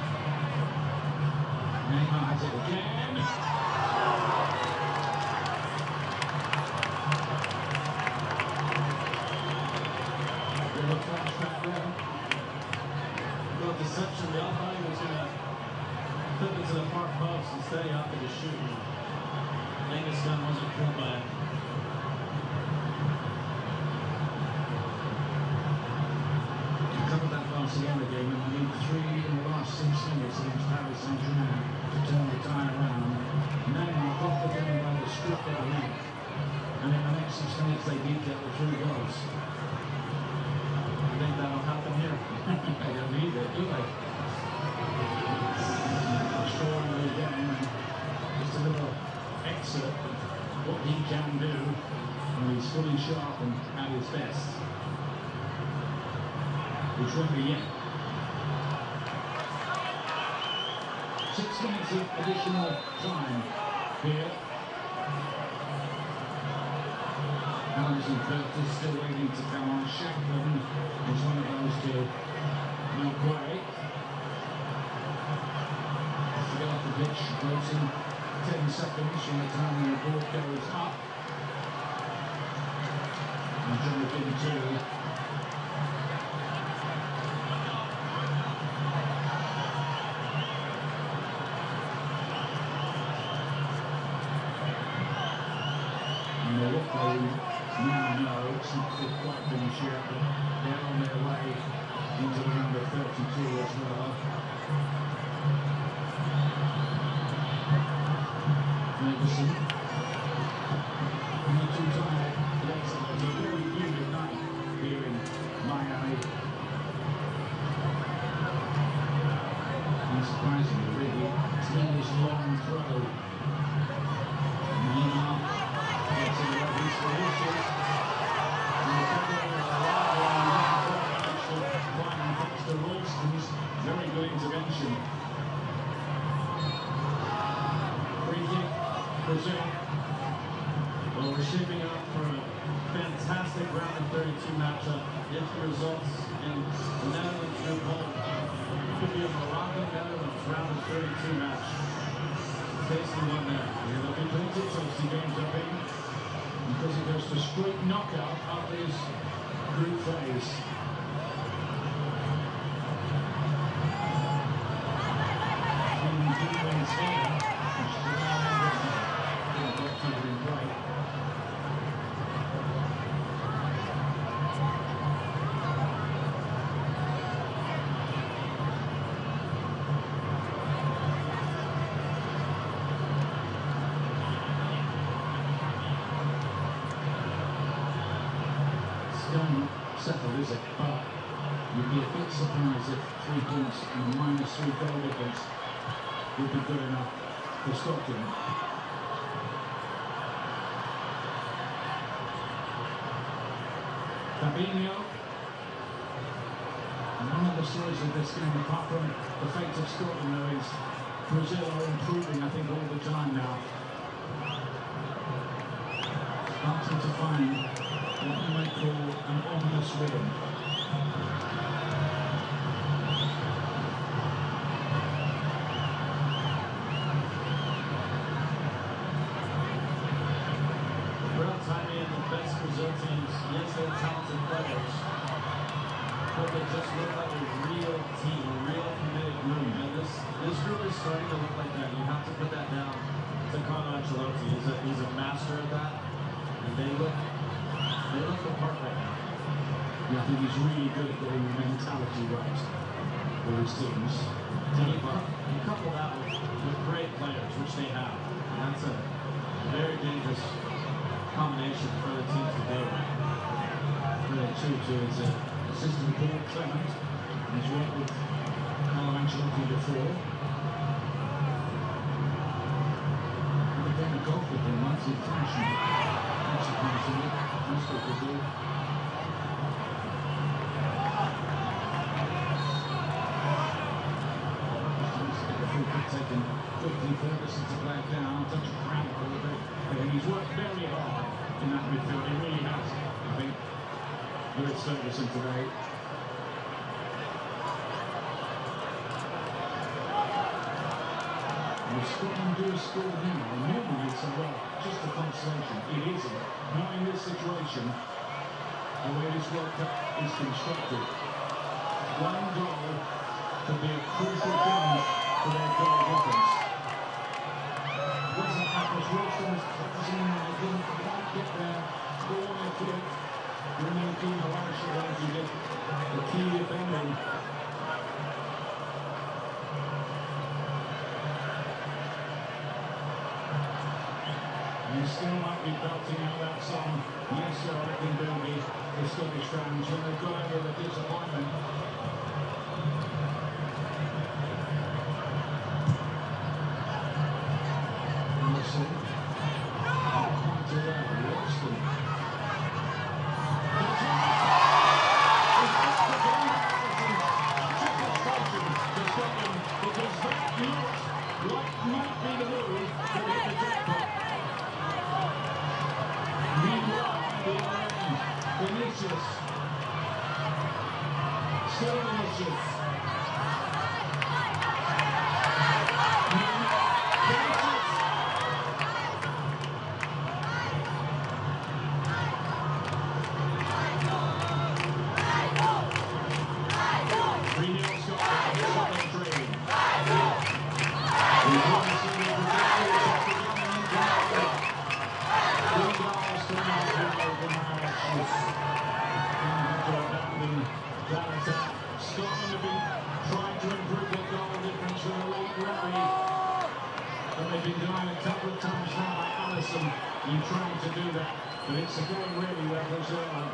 Neymar has it again. Little flashback there. Well, deception, the umpire was going to flip it to the far post and stay after the shoot. Angus gun wasn't pulled by it. Again, and we need 3 in the last 6 minutes against Paris Saint-Germain to turn the tie around. Neymar got the game by the scruff of the neck, and in the next 6 minutes they did get the 3 goals. I think that'll happen here. They don't need it, do they? Scoring the game, and just a little excerpt of what he can do when he's fully sharp and at his best. Which won't be yet. 6 minutes of additional time here. Adams and Curtis still waiting to come on. Shackman is one of those to make way. To get off the pitch, closing 10 seconds from the time the ball goes up. And Jonathan too. Morocco now know it's not quite finished yet, but they're on their way into the round of 32 as well. Ferguson, not too tired today, so it's a very humid night here in Miami. Unsurprisingly, really, it's been this long throw. Very good intervention. Free kick, Brazil. Well, we're shaping up for a fantastic round of 32 matchup. If the results in the Netherlands group home, it could be a Morocco-Netherlands round of 32 match. Tasty one there. Yeah, there'll be plenty of tasty games up in, because it goes to straight knockout after his group phase. Settled, is it? But you'd be a bit surprised if 3 points and a -3 goal difference would be good enough for Scotland. Fabinho. And one of the stories of this game, apart from the fate of Scotland, though, is Brazil are improving, I think, all the time now. Starting to find what you might call an ominous rhythm. Real timing and the best Brazil teams, yes, they're talented players, but they just look like a real team, a real committed group. And this group is starting to look like that. You have to put that down to Carlo Ancelotti. He's a master of that, and they look the part right now. Yeah, I think he's really good at getting the mentality right for his teams. You couple that with great players, which they have, and that's a very dangerous combination for the team to do. Credit too to his assistant Paul Clement. He's worked with looking before. The game of golf with him once in fashion. Consequently, most people do. Taken quickly, Ferguson to play it down, touch of cramp a little bit. And he's worked very hard in that midfield, he really has, I think. Lewis Ferguson today. If Scotland do score now, normally it's a well, just a consolation. It isn't. Not in this situation, the way this World Cup is constructed. One goal could be a crucial thing for their goal difference. It wasn't Apple's Wilson was closing and they didn't quite get there. Score their kick. Bringing Kino Irish away to get the key defending. You still might be belting out that song. Yes, sir, I can do the Scottish fans when they've got over the disappointment. Wilson. Pointed out. Wilson. Vinicius. Still Vinicius. Scotland have been trying to improve their goal difference for the late rally, but they've been denied a couple of times now by Allison in trying to do that. But it's a game really where Brazil are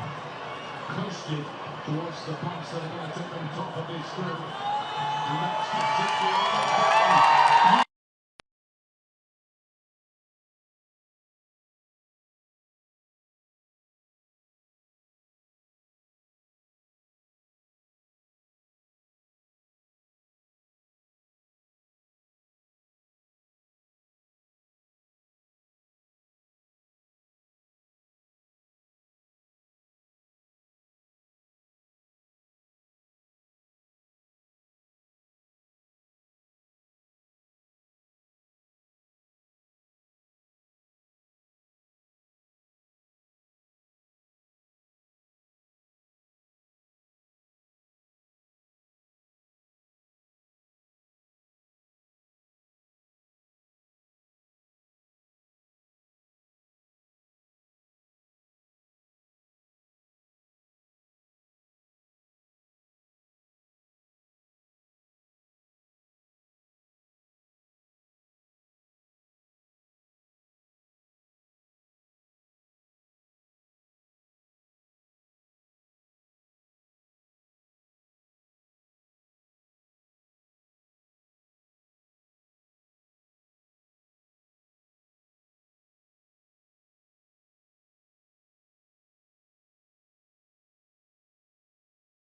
coasted towards the points that are going to take them top of this group, and that's exactly what they've done.